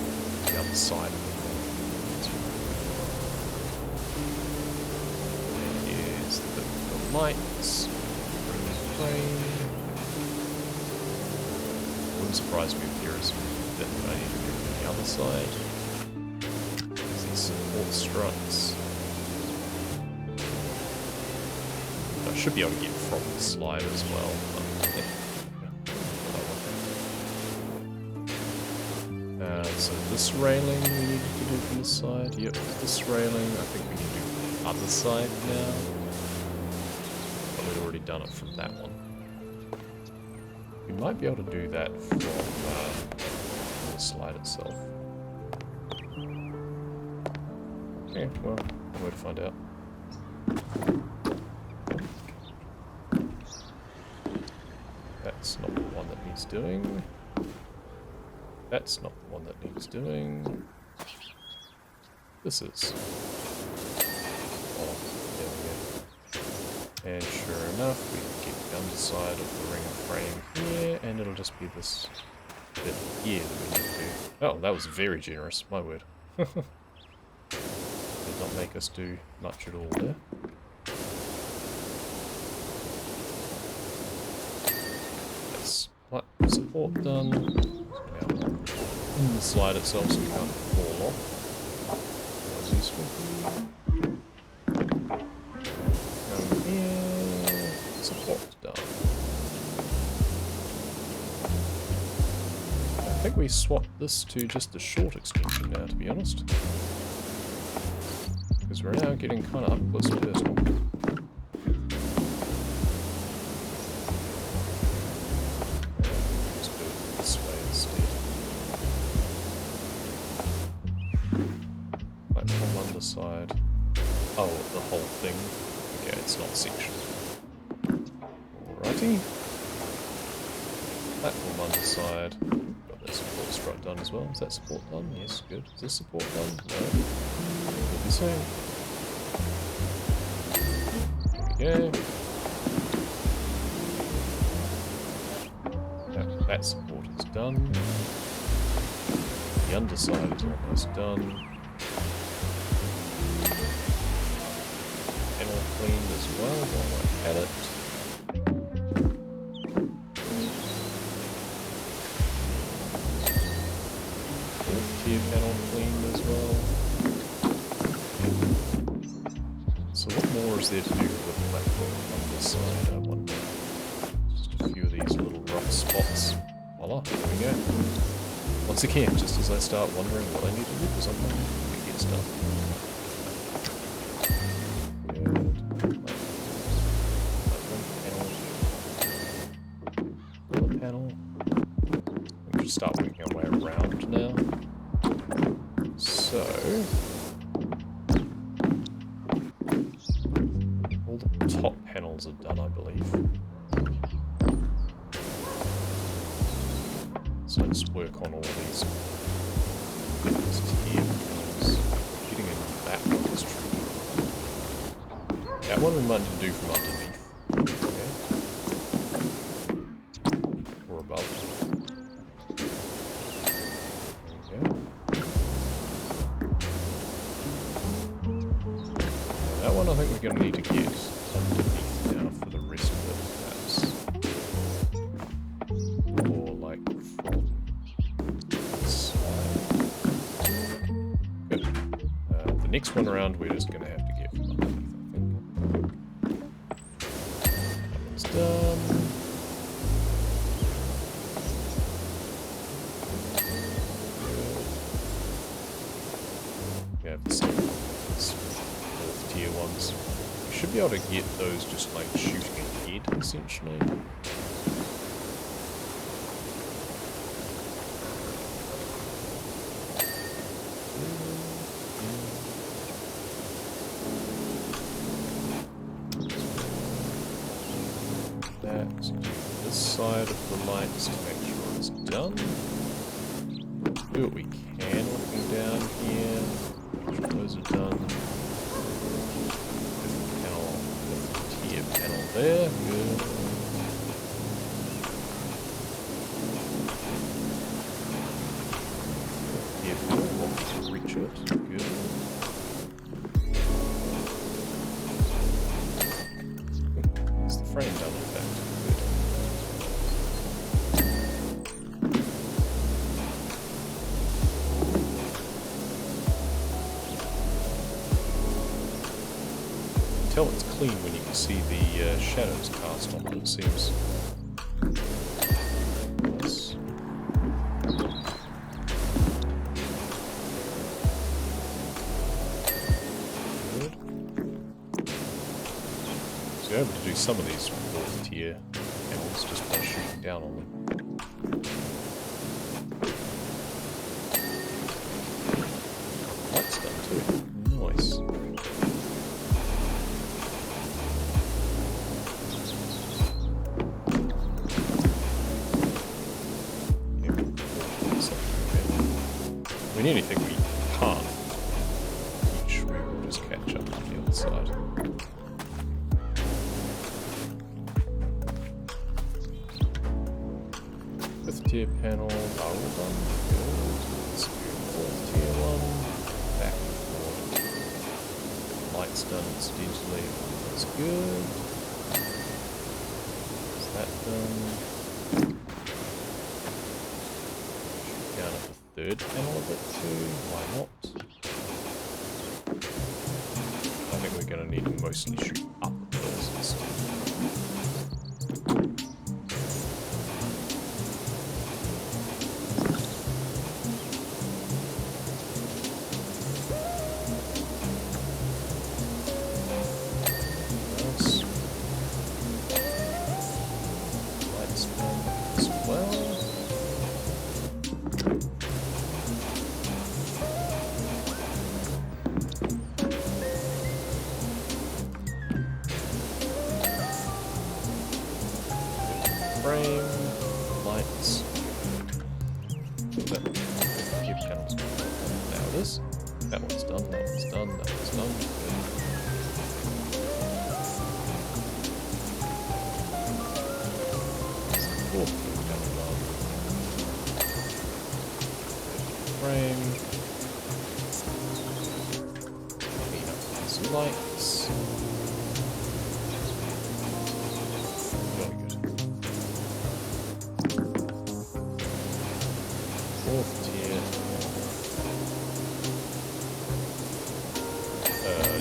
the other side of it. There is the lights. Bring the frame. Wouldn't surprise me if there is a bit that I need to do from the other side. Support struts. I should be able to get from the slide as well. So this railing we need to do from this side. Yep, this railing. I think we can do the other side now. But we've already done it from that one. We might be able to do that from the slide itself. Okay, well, no way to find out. That's not the one that needs doing. That's not the one that needs doing. This is. Oh, there we go. And sure enough, we can get the underside of the ring frame here, and it'll just be this bit here that we need to do. Oh, that was very generous, my word. Did not make us do much at all there. That's support done. Now, the slide itself so we can't fall off. That was useful. Here, support done. I think we swapped this to just the short extension now, to be honest. Because we're now getting kind of up close and personal. Just do it this way instead. Platform underside. Oh, the whole thing. Okay, it's not section. Alrighty. Platform underside. Got that support strut done as well. Is that support done? Yes, good. Is this support done? No. What be saying? There we go. That support is done. The underside is almost done. Panel cleaned as well while I had it. Tier panel cleaned as well. So what more is there to do with the platform on this side, I wonder? Just a few of these little rough spots. Voila, there we go. Once again, just as I start wondering what I need to do for something, it gets done. Good. Panel. We should start working our way around now. So... all the top panels are done, I believe. So let's work on all these tier panels. Getting in that one is tricky. That one we might need to do from underneath. Okay. Or above. There we go. That one I think we're going to need to get underneath now for the rest of it, perhaps. Or like from this side. Good. The next one around we're just going to have to get from underneath, I think. That one's done. Good. We have the same tier ones. We should be able to get those just like shooting ahead, essentially. That, this side of the lights to make sure it's done. Do what we can looking down here. Make sure those are done. Panel there, good. Yeah, we'll reach it, good. Is the frame done in fact? Tell it's clean when you can see the shadows cast on it, it seems. Nice. Good. So you're able to do some of these 4th tier panels just by shooting down on them. That's done too. Nice. I mean, anything we can't reach, we will just catch up on the other side. 5th tier panel, are all done. Good. Let's do fourth tier one. Back and forth. Lights done incidentally. That's good. Is that done? Shoot down at the third panel a bit too. Why not? I think we're going to need to mostly shoot up first. Lights done as well. Frame, lights. That gear panel's now it is. That one's done, that one's done, that one's done. Fourth gear panel done. Frame. Clean up these lights. Fourth tier.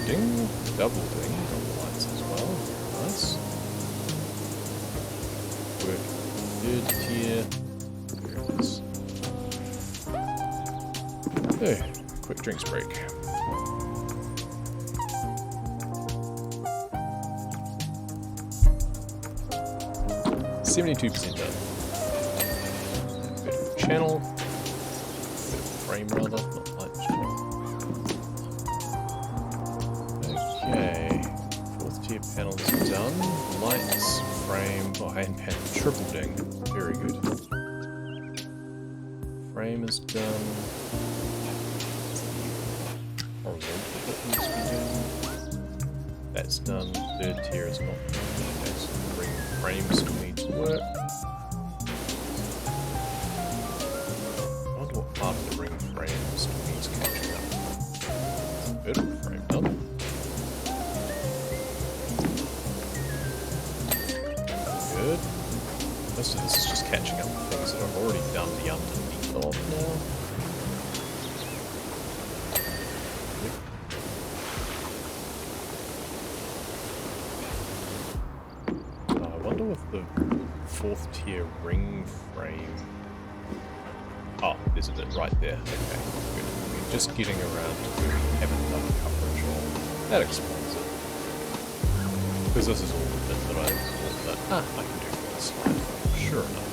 Ding. Double ding on the lights as well. Nice. Work. Third tier. There it is. Okay. Quick drinks break. 72% done. Bit of channel. Bit of frame rather, not light channel. Okay. Fourth tier panels done. Lights, frame, hand panel, triple ding. Very good. Frame is done. Horizontal bit needs to be done. That's done. Third tier is not done. Okay, so frame still needs to work. I wonder what part of the ring frame still needs catching up. Vertical frame done. Good. Most of this is just catching up with things that I've already done the underneath of now. With the fourth tier ring frame. Oh, there's a bit right there. Okay, good. We're just getting around to where we haven't done coverage on. That explains it. Because this is all the bit that I thought that, I can do for the slide. Sure enough.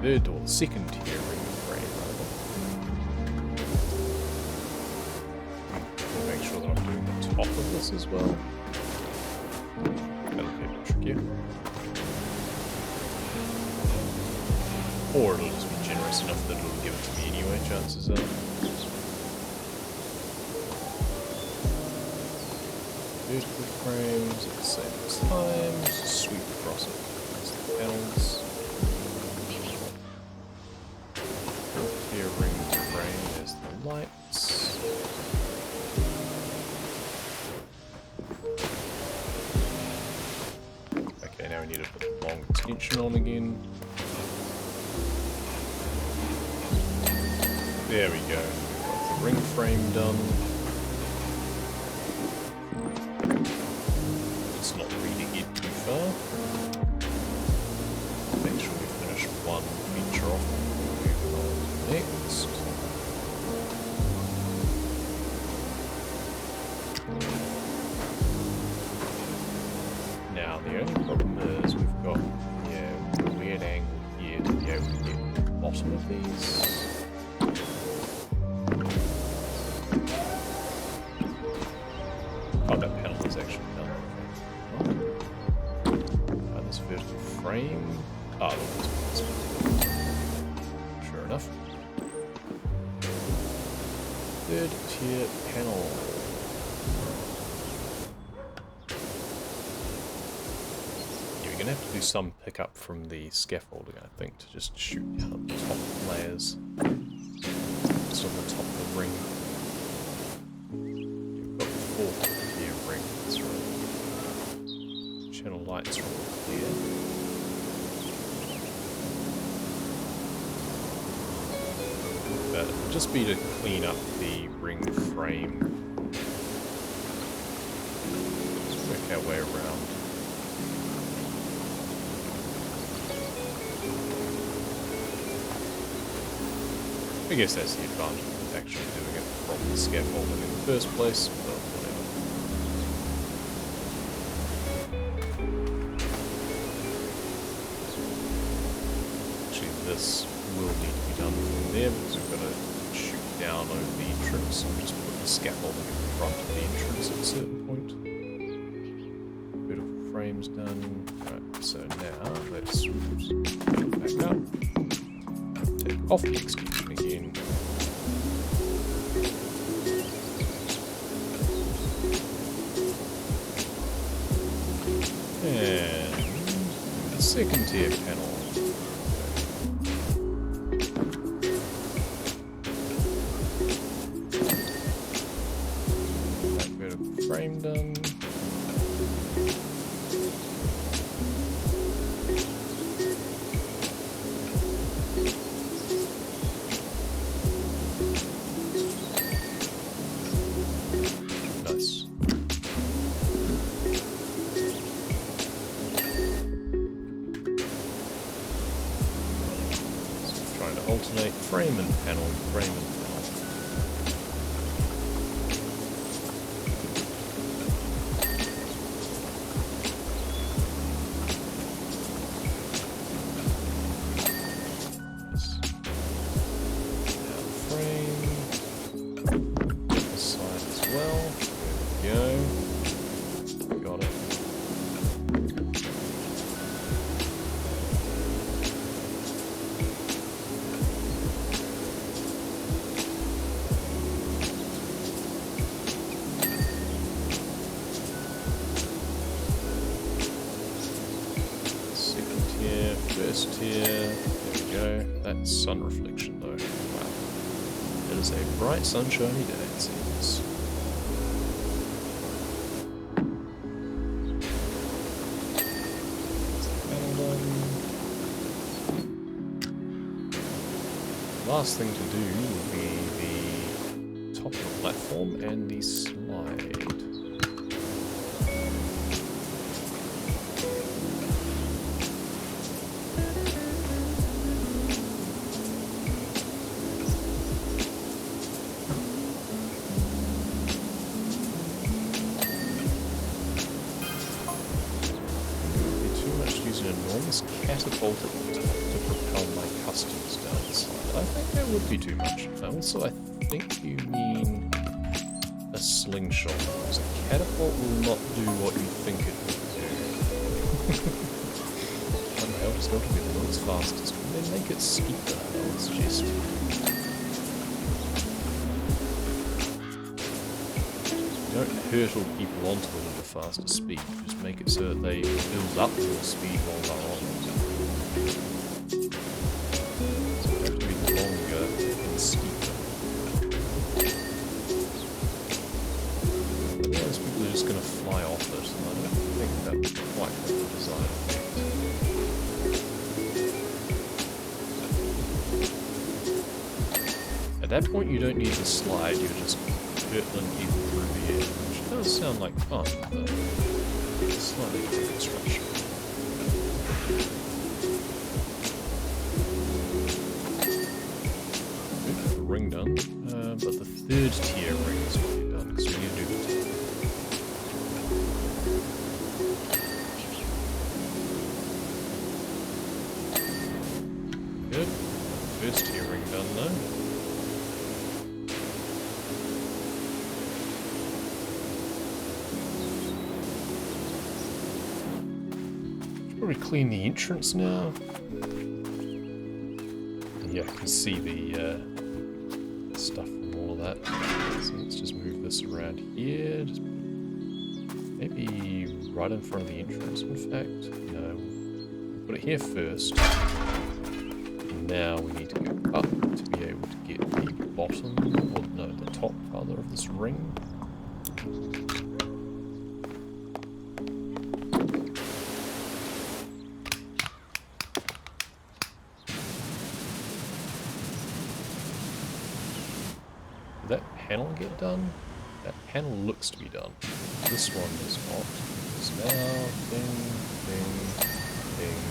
Third or second tier ring frame rather. Make sure that I'm doing the top of this as well. That'll be a bit trickier. Or it'll just be generous enough that it'll give it to me anyway, chances are. Vertical frames at the same time, just sweep across it. That's the panels. Ring frame, there's the lights. Okay, now we need to put the long extension on again. There we go. We've got the ring frame done. Let's not read ahead too far. Make sure we finish one feature off. Next. Now the only problem is we've got a weird angle here to be able to get the bottom of these. Oh, that panel is actually done. Okay. This vertical frame. Oh, look, this third tier panel. Yeah, we're gonna have to do some pickup from the scaffolding, I think, to just shoot down the top layers. Just on the top of the ring. We've got the fourth tier ring, that's right. Channel lights are all clear. But it would just be to clean up the ring frame. Let's work our way around. I guess that's the advantage of actually doing it from the scaffolding in the first place, but whatever. Actually, this will need to be done from there because we've got to shoot down over the entrance. I'll just put the scaffolding in front of the entrance at a certain point. Beautiful frames done. Right, so now let's back up. Take off the extension again. And the second tier panel. Frame done. Nice. So trying to alternate frame and panel, frame and panel. First tier, there we go. That's sun reflection though. Wow. It is a bright sunshiny day, it seems. Last thing to do will be the top of the platform and the slide. Enormous catapult at the top to propel my customs down the slide. I think that would be too much. Also, I think you mean a slingshot, because a catapult will not do what you think it would do. And the Helter Skelter will be the world's fastest. When they make it steeper, I would suggest. Don't hurtle people onto it at a faster speed, just make it so that they build up more speed while they're on it. So they have to be longer and steeper. Otherwise people are just going to fly off it, and I don't think that would quite have the desired effect. At that point you don't need to slide, you're just hurtling people through the air, which does sound like fun, but it's slightly different construction. We've got the ring done, but the third tier ring is what we've done, because we need to do the top. Good. First tier ring done though. Probably clean the entrance now. Yeah, I can see the stuff from all of that. this around here. Just maybe right in front of the entrance, in fact. No. Put it here first. Now we need to go up to be able to get the bottom, or no, the top rather, of this ring. Did that panel get done? That panel looks to be done. This one is not. It's now, ding, ding, ding,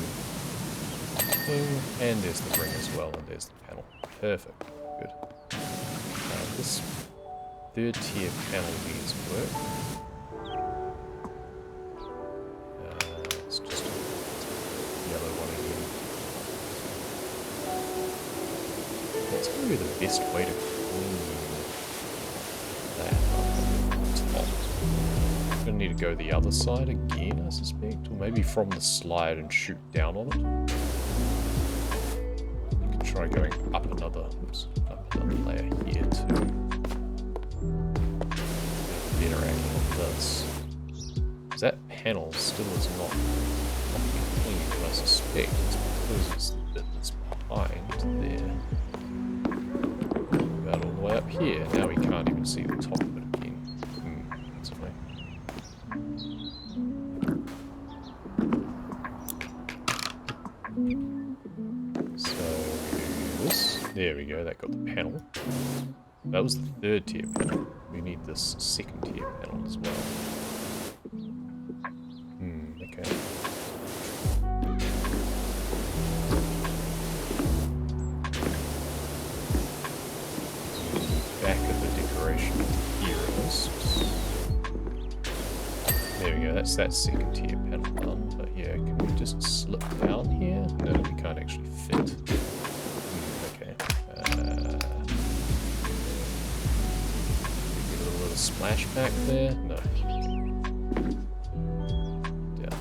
ding, and there's the ring as well, and there's the panel. Perfect. Good. This third tier panel needs work. It's just a yellow one again. That's going to be the best way to clean that top. I'm going to need to go the other side again, I suspect, or maybe from the slide and shoot down on it. You can try going up another, up another layer here too. Better angle on this. Because that panel still is not properly clean, and I suspect it's because it's the bit that's behind there. About all the way up here. Now we can't even see the top of it again. That's annoying. So we do this. There we go, that got the panel. That was the third tier panel. We need this second tier panel as well. Okay. Back of the decoration here is. There we go, that's that second tier panel done. But yeah, can we just slip down here? No, we can't actually fit. Okay. Give it a little splash back there? No. Yeah.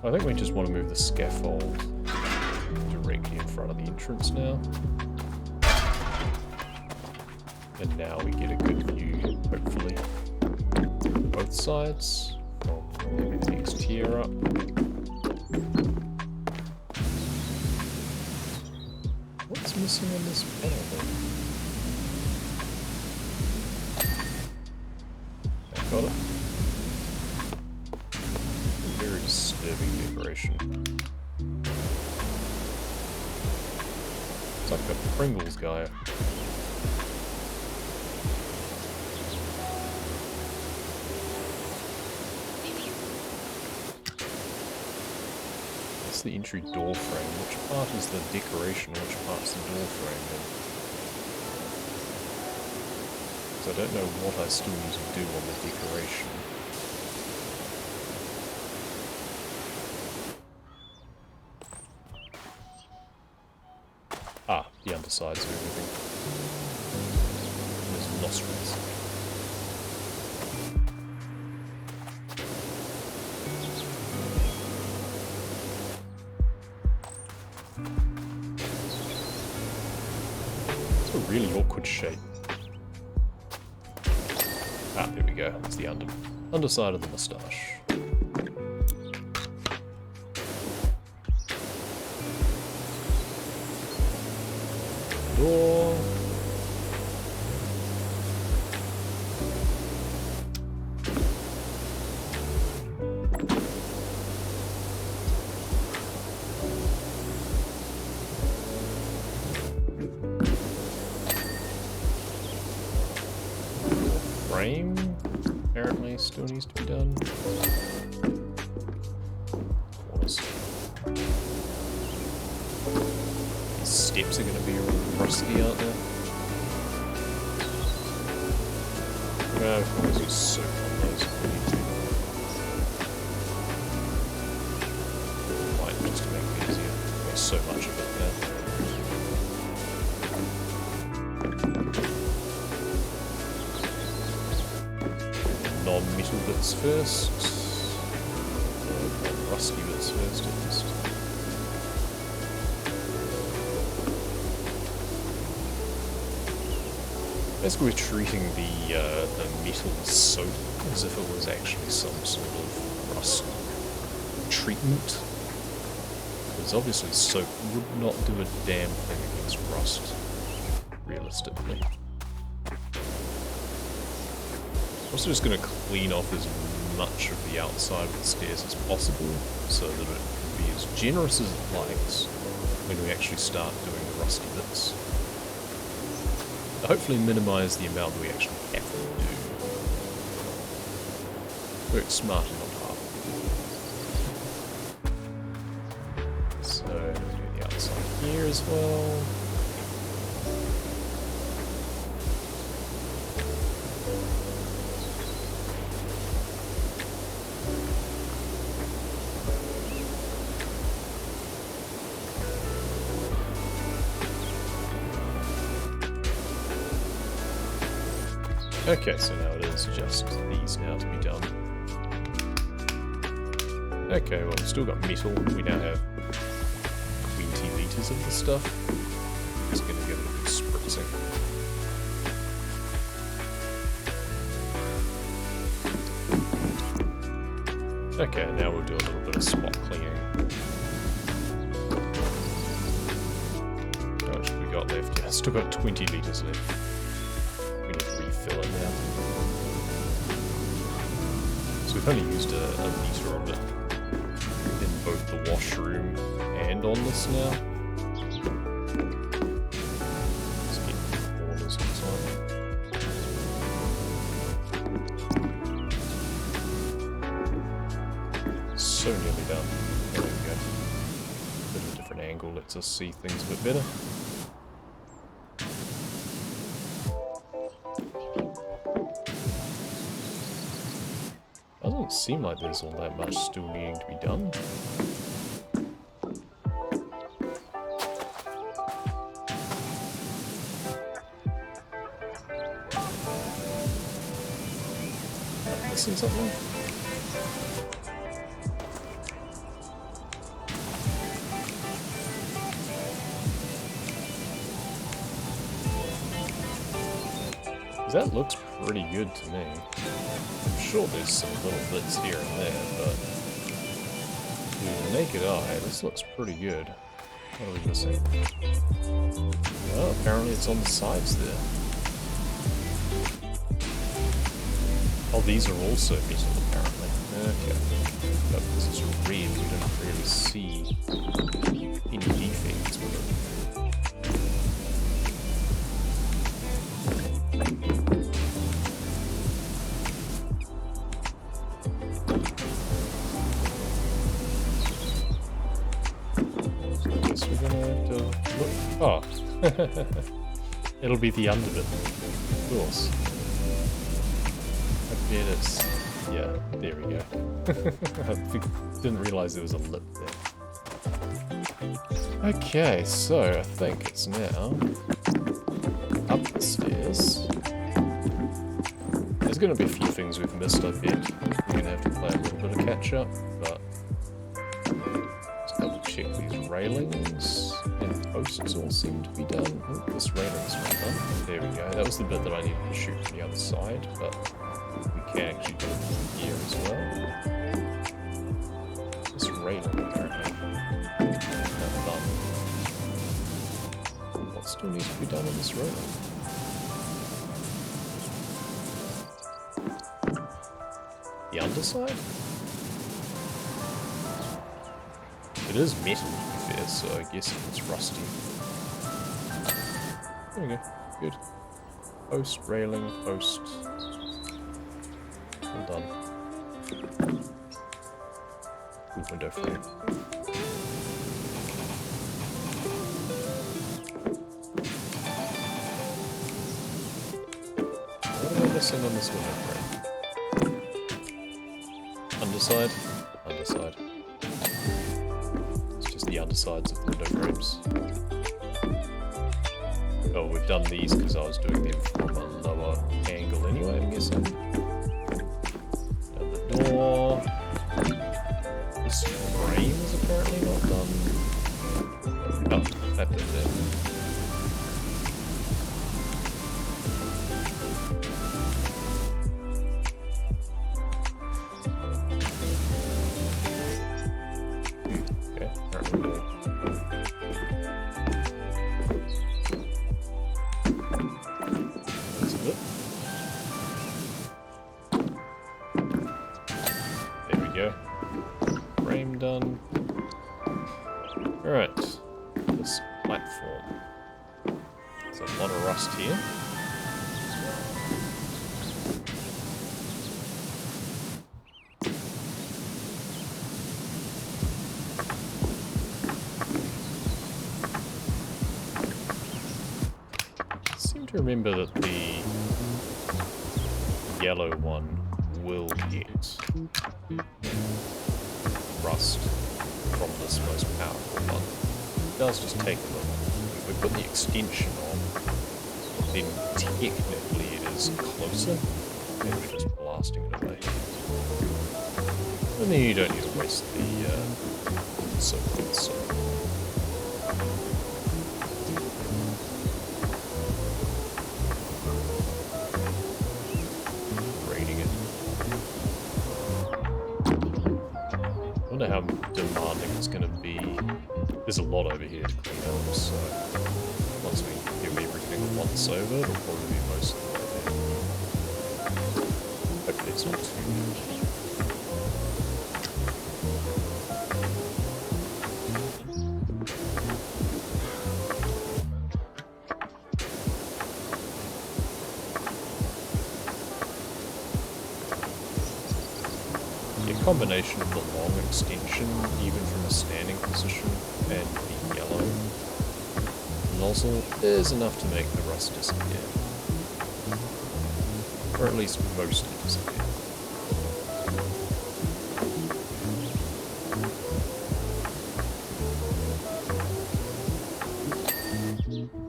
I think we just want to move the scaffold directly in front of the entrance now. And now we get a good view, hopefully, both sides from maybe the next tier up. What's missing on this panel then? I got it. Very disturbing decoration. It's like a Pringles guy. That's the entry door frame. Which part is the decoration? Which part's the door frame then? So I don't know what I still need to do on the decoration. Ah, the undersides are everything. There's nostrils. It's a really awkward shape. Ah, there we go. It's the underside of the moustache. Door. Frame apparently still needs to be done. Corners. Steps are going to be rusty, aren't they? Well, we can always use soap on those if we need to. Might just to make it easier. There's so much of it now. Non-metal bits first. Non-rusty bits first, at least. Basically, we're treating the metal soap as if it was actually some sort of rust treatment. Because obviously soap would not do a damn thing against rust, realistically. I'm also just going to clean off as much of the outside of the stairs as possible, so that it can be as generous as it likes when we actually start doing the rusty bits. Hopefully minimise the amount that we actually have to do. Work smart and not hard. So, do the outside here as well. Okay, so now it is just these now to be done. Okay, well, we've still got metal. We now have 20 litres of the stuff. Just gonna give it a bit spritzing. Okay, now we'll do a little bit of spot cleaning. How much have we got left? Yeah, still got 20 litres left. Fill it now. So we've only used a litre of it in both the washroom and on this now. Just get the corners of time. So nearly done. There we go. Bit of a different angle lets us see things a bit better. Doesn't seem like there's all that much still needing to be done. Am I missing something? That looks pretty good to me. I'm sure there's some little bits here and there, but to the naked eye, this looks pretty good. What are we missing? Well, apparently it's on the sides there. Oh, these are also metal, apparently. Okay. But this is red, we don't really see any defects with it. Oh, it'll be the underbit, of course. I bet it's... yeah, there we go. I didn't realise there was a lip there. Okay, so I think it's now up the stairs. There's going to be a few things we've missed, I bet. We're going to have to play a little bit of catch up, but let's double check these railings. Posts all seem to be done. Oh, this railing's not done. There we go. That was the bit that I needed to shoot from the other side, but we can actually do it from here as well. This railing, apparently, not done. What still needs to be done on this railing? The underside? It is metal, to be fair, so I guess it's rusty. There we go. Good. Post, railing, post. All done. Ooh, window frame. What am I missing on this window frame? Underside? Underside. The undersides of the window frames. Oh, we've done these because I was doing them from a lower angle anyway, I'm guessing. Done the door. This frame is apparently not done. Oh, that bit there. Okay, apparently more. That's it. There we go. Frame done. Alright. This platform. There's a lot of rust here. I seem to remember that the yellow one will get rust from this most powerful one. It does just take a little. If we put the extension on, then technically it is closer, and we're just blasting it away. And then you don't need to waste the soap. So. How demanding it's going to be. There's a lot over here to clean up, so once we do everything once over, it'll probably be most of the way there. Hopefully it's not too big. Combination of the long extension, even from a standing position, and the yellow nozzle is enough to make the rust disappear. Or at least mostly disappear.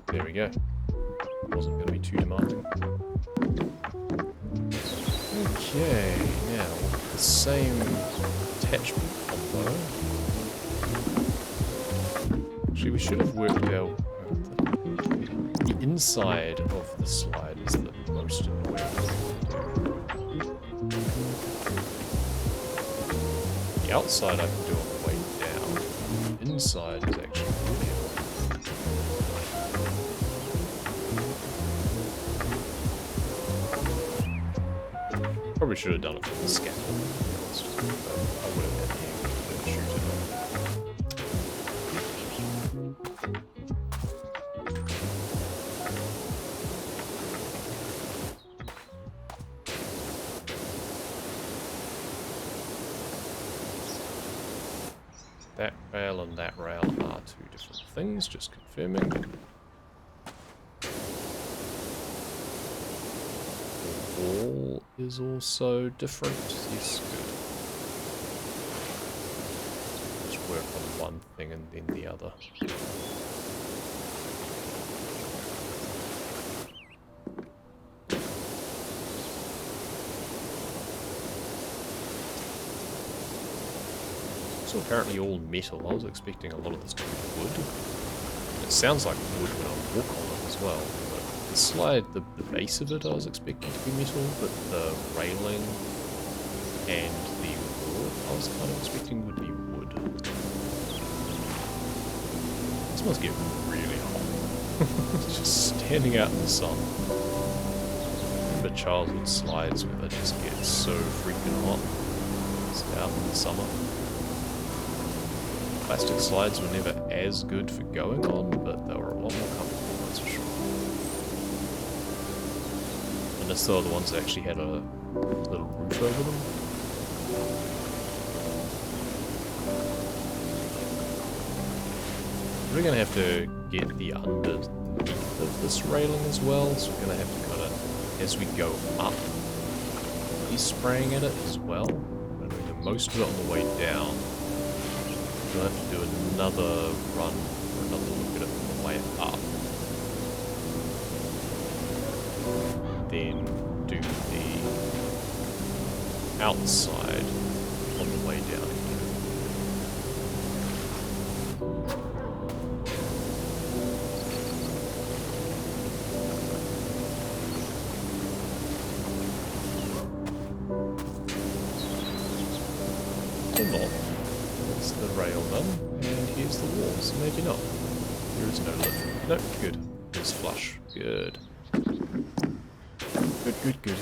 There we go. Wasn't going to be too demanding. Okay, now the same attachment combo. Actually, we should have worked out the inside of the slide is the most annoying. The outside I can do on the way down. The inside is actually really annoying. Probably should have done it from the scaffold, to be honest. But I would have had the angle to shoot it on. That rail and that rail are two different things, just confirming. Wall is also different. Yes, good. Just work on one thing and then the other. So apparently all metal. I was expecting a lot of this to be wood. It sounds like wood when I walk on it as well. The slide, the base of it I was expecting to be metal, but the railing and the wall I was kind of expecting would be wood. This must get really hot. It's just standing out in the sun. I remember childhood slides where they just get so freaking hot. It's out in the summer. Plastic slides were never as good for going on, but they were a lot more comfortable, that's for sure. And I saw the ones that actually had a little roof over them. We're going to have to get the underneath of this railing as well, so we're going to have to kind of, as we go up, be spraying at it as well. We're doing the most of it on the way down. We'll have to do another run or another look at it on the way up. Then do the outside on the way down again. Or not. That's the rail done. So maybe not. There is no lip. Nope, good. It's flush. Good. Good, good, good.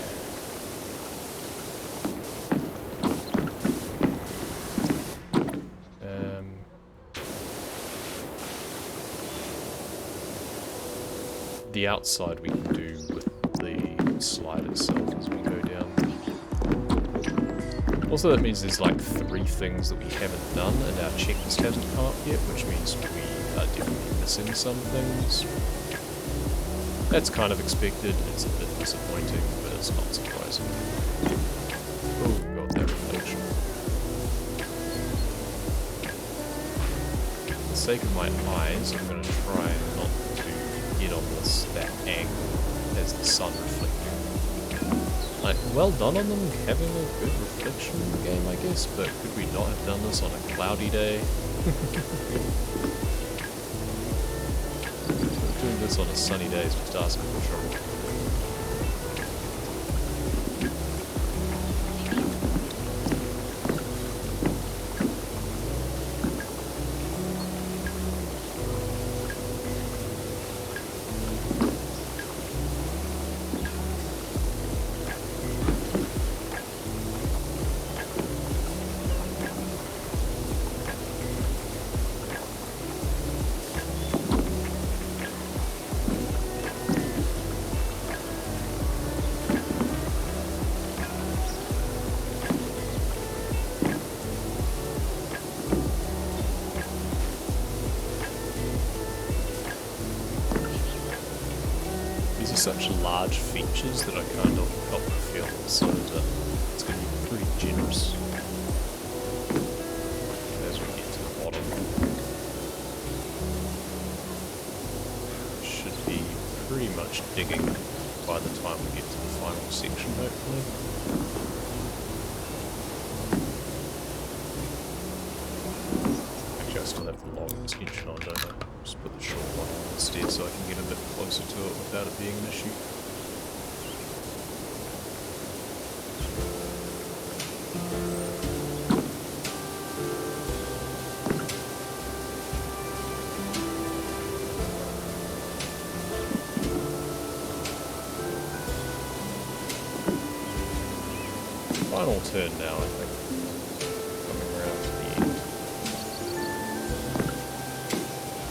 The outside we can do with the slide itself as we go down. Also that means there's like 3 things that we haven't done and our checklist hasn't come up yet, which means we are definitely missing some things. That's kind of expected, it's a bit disappointing, but it's not surprising. Oh god, that reflection. For the sake of my eyes, I'm going to try not to get on that angle as the sun reflecting. Like, well done on them having a good reflection in the game, I guess, but could we not have done this on a cloudy day? Doing this on a sunny day is just asking for trouble. Such large features that I kind of help feel so that it's going to be pretty generous as we get to the bottom. Should be pretty much digging by the time we get to the final section, hopefully. Actually, I still have the long extension on, don't I? Just put the short one on instead so I can get a bit closer to it without it being an issue. Final turn now, I think. Coming around to the end.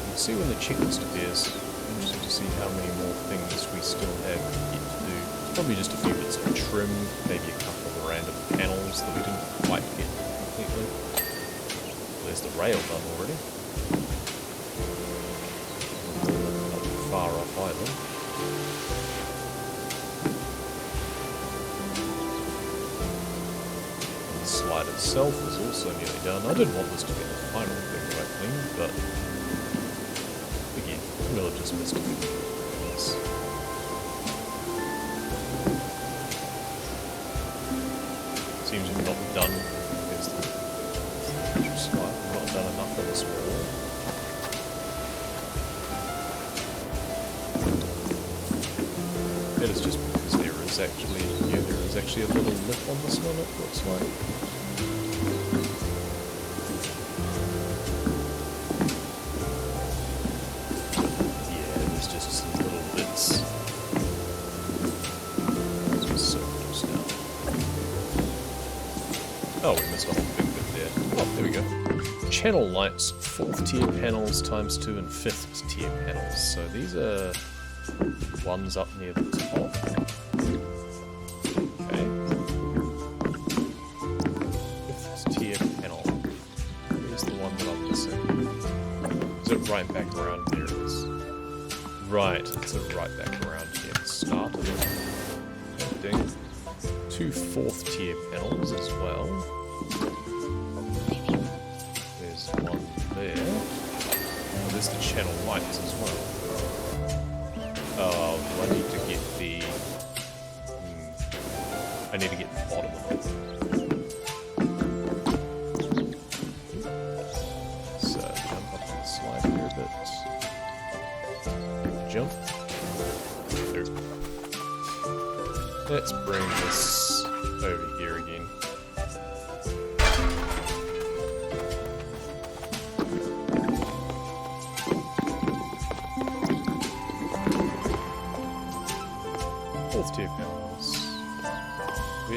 We'll see when the checklist appears. Interesting to see how many more things we still have yet to do. Probably just a few bits of trim, maybe a couple of random panels that we didn't quite get completely. There's the rail done already. Not far off either. Slide itself is also nearly done. I didn't want this to be the final thing that I cleaned, but again, we'll have just missed a few things. Seems we've not done, there's the slide, we've not done enough on this wall. That is just because there is actually, yeah, there is actually a little lip on this one, it looks like. Oh, we missed a whole big bit there. Oh, there we go. Channel lights, 4th tier panels, times 2 and 5th tier panels. So these are ones up near the top. Okay. 5th tier panel. Where's the one that I'm missing? Is it right back around? There it is. Right, it's right back around here at the start of it. Ding. 2 4th tier panels as well. There's one there. Oh, there's the channel lights as well. Oh, I need to get the... I need to get the bottom of it. So, jump up on the slide here a bit. Jump. There. Let's bring this over here again.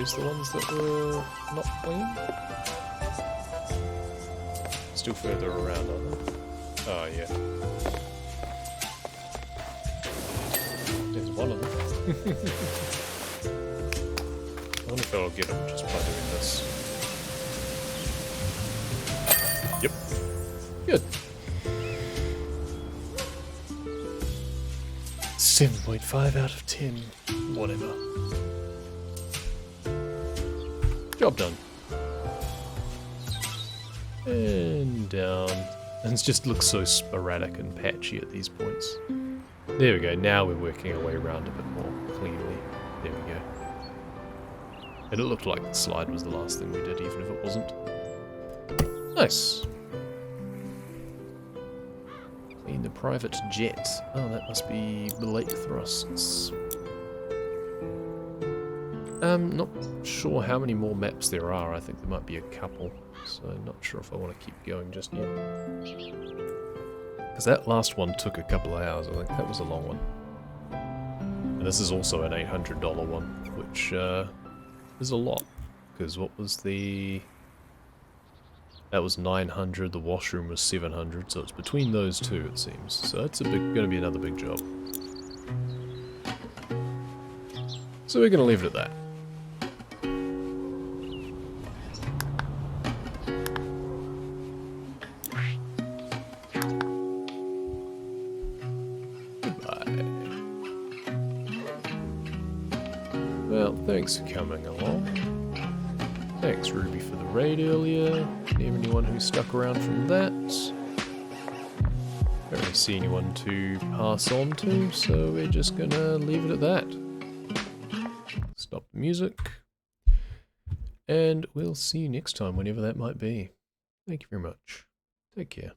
these the ones that were not clean? Still further around, aren't they? Oh, yeah. There's one of them. I wonder if I'll get them just by doing this. Yep. Good. 7.5 out of 10. Whatever. Job done. And down. And it just looks so sporadic and patchy at these points. There we go. Now we're working our way around a bit more cleanly. There we go. And it looked like the slide was the last thing we did, even if it wasn't. Nice. Clean the private jet. Oh, that must be Blake thrusts. Not sure how many more maps there are. I think there might be a couple. So I'm not sure if I want to keep going just yet. Because that last one took a couple of hours. I think that was a long one. And this is also an $800 one, which is a lot. Because what was the... That was 900, the washroom was 700, so it's between those two, it seems. So it's going to be another big job. So we're going to leave it at that. Well, thanks for coming along. Thanks, Ruby, for the raid earlier. Anyone who stuck around from that. Don't really see anyone to pass on to, so we're just gonna leave it at that. Stop the music. And we'll see you next time, whenever that might be. Thank you very much. Take care.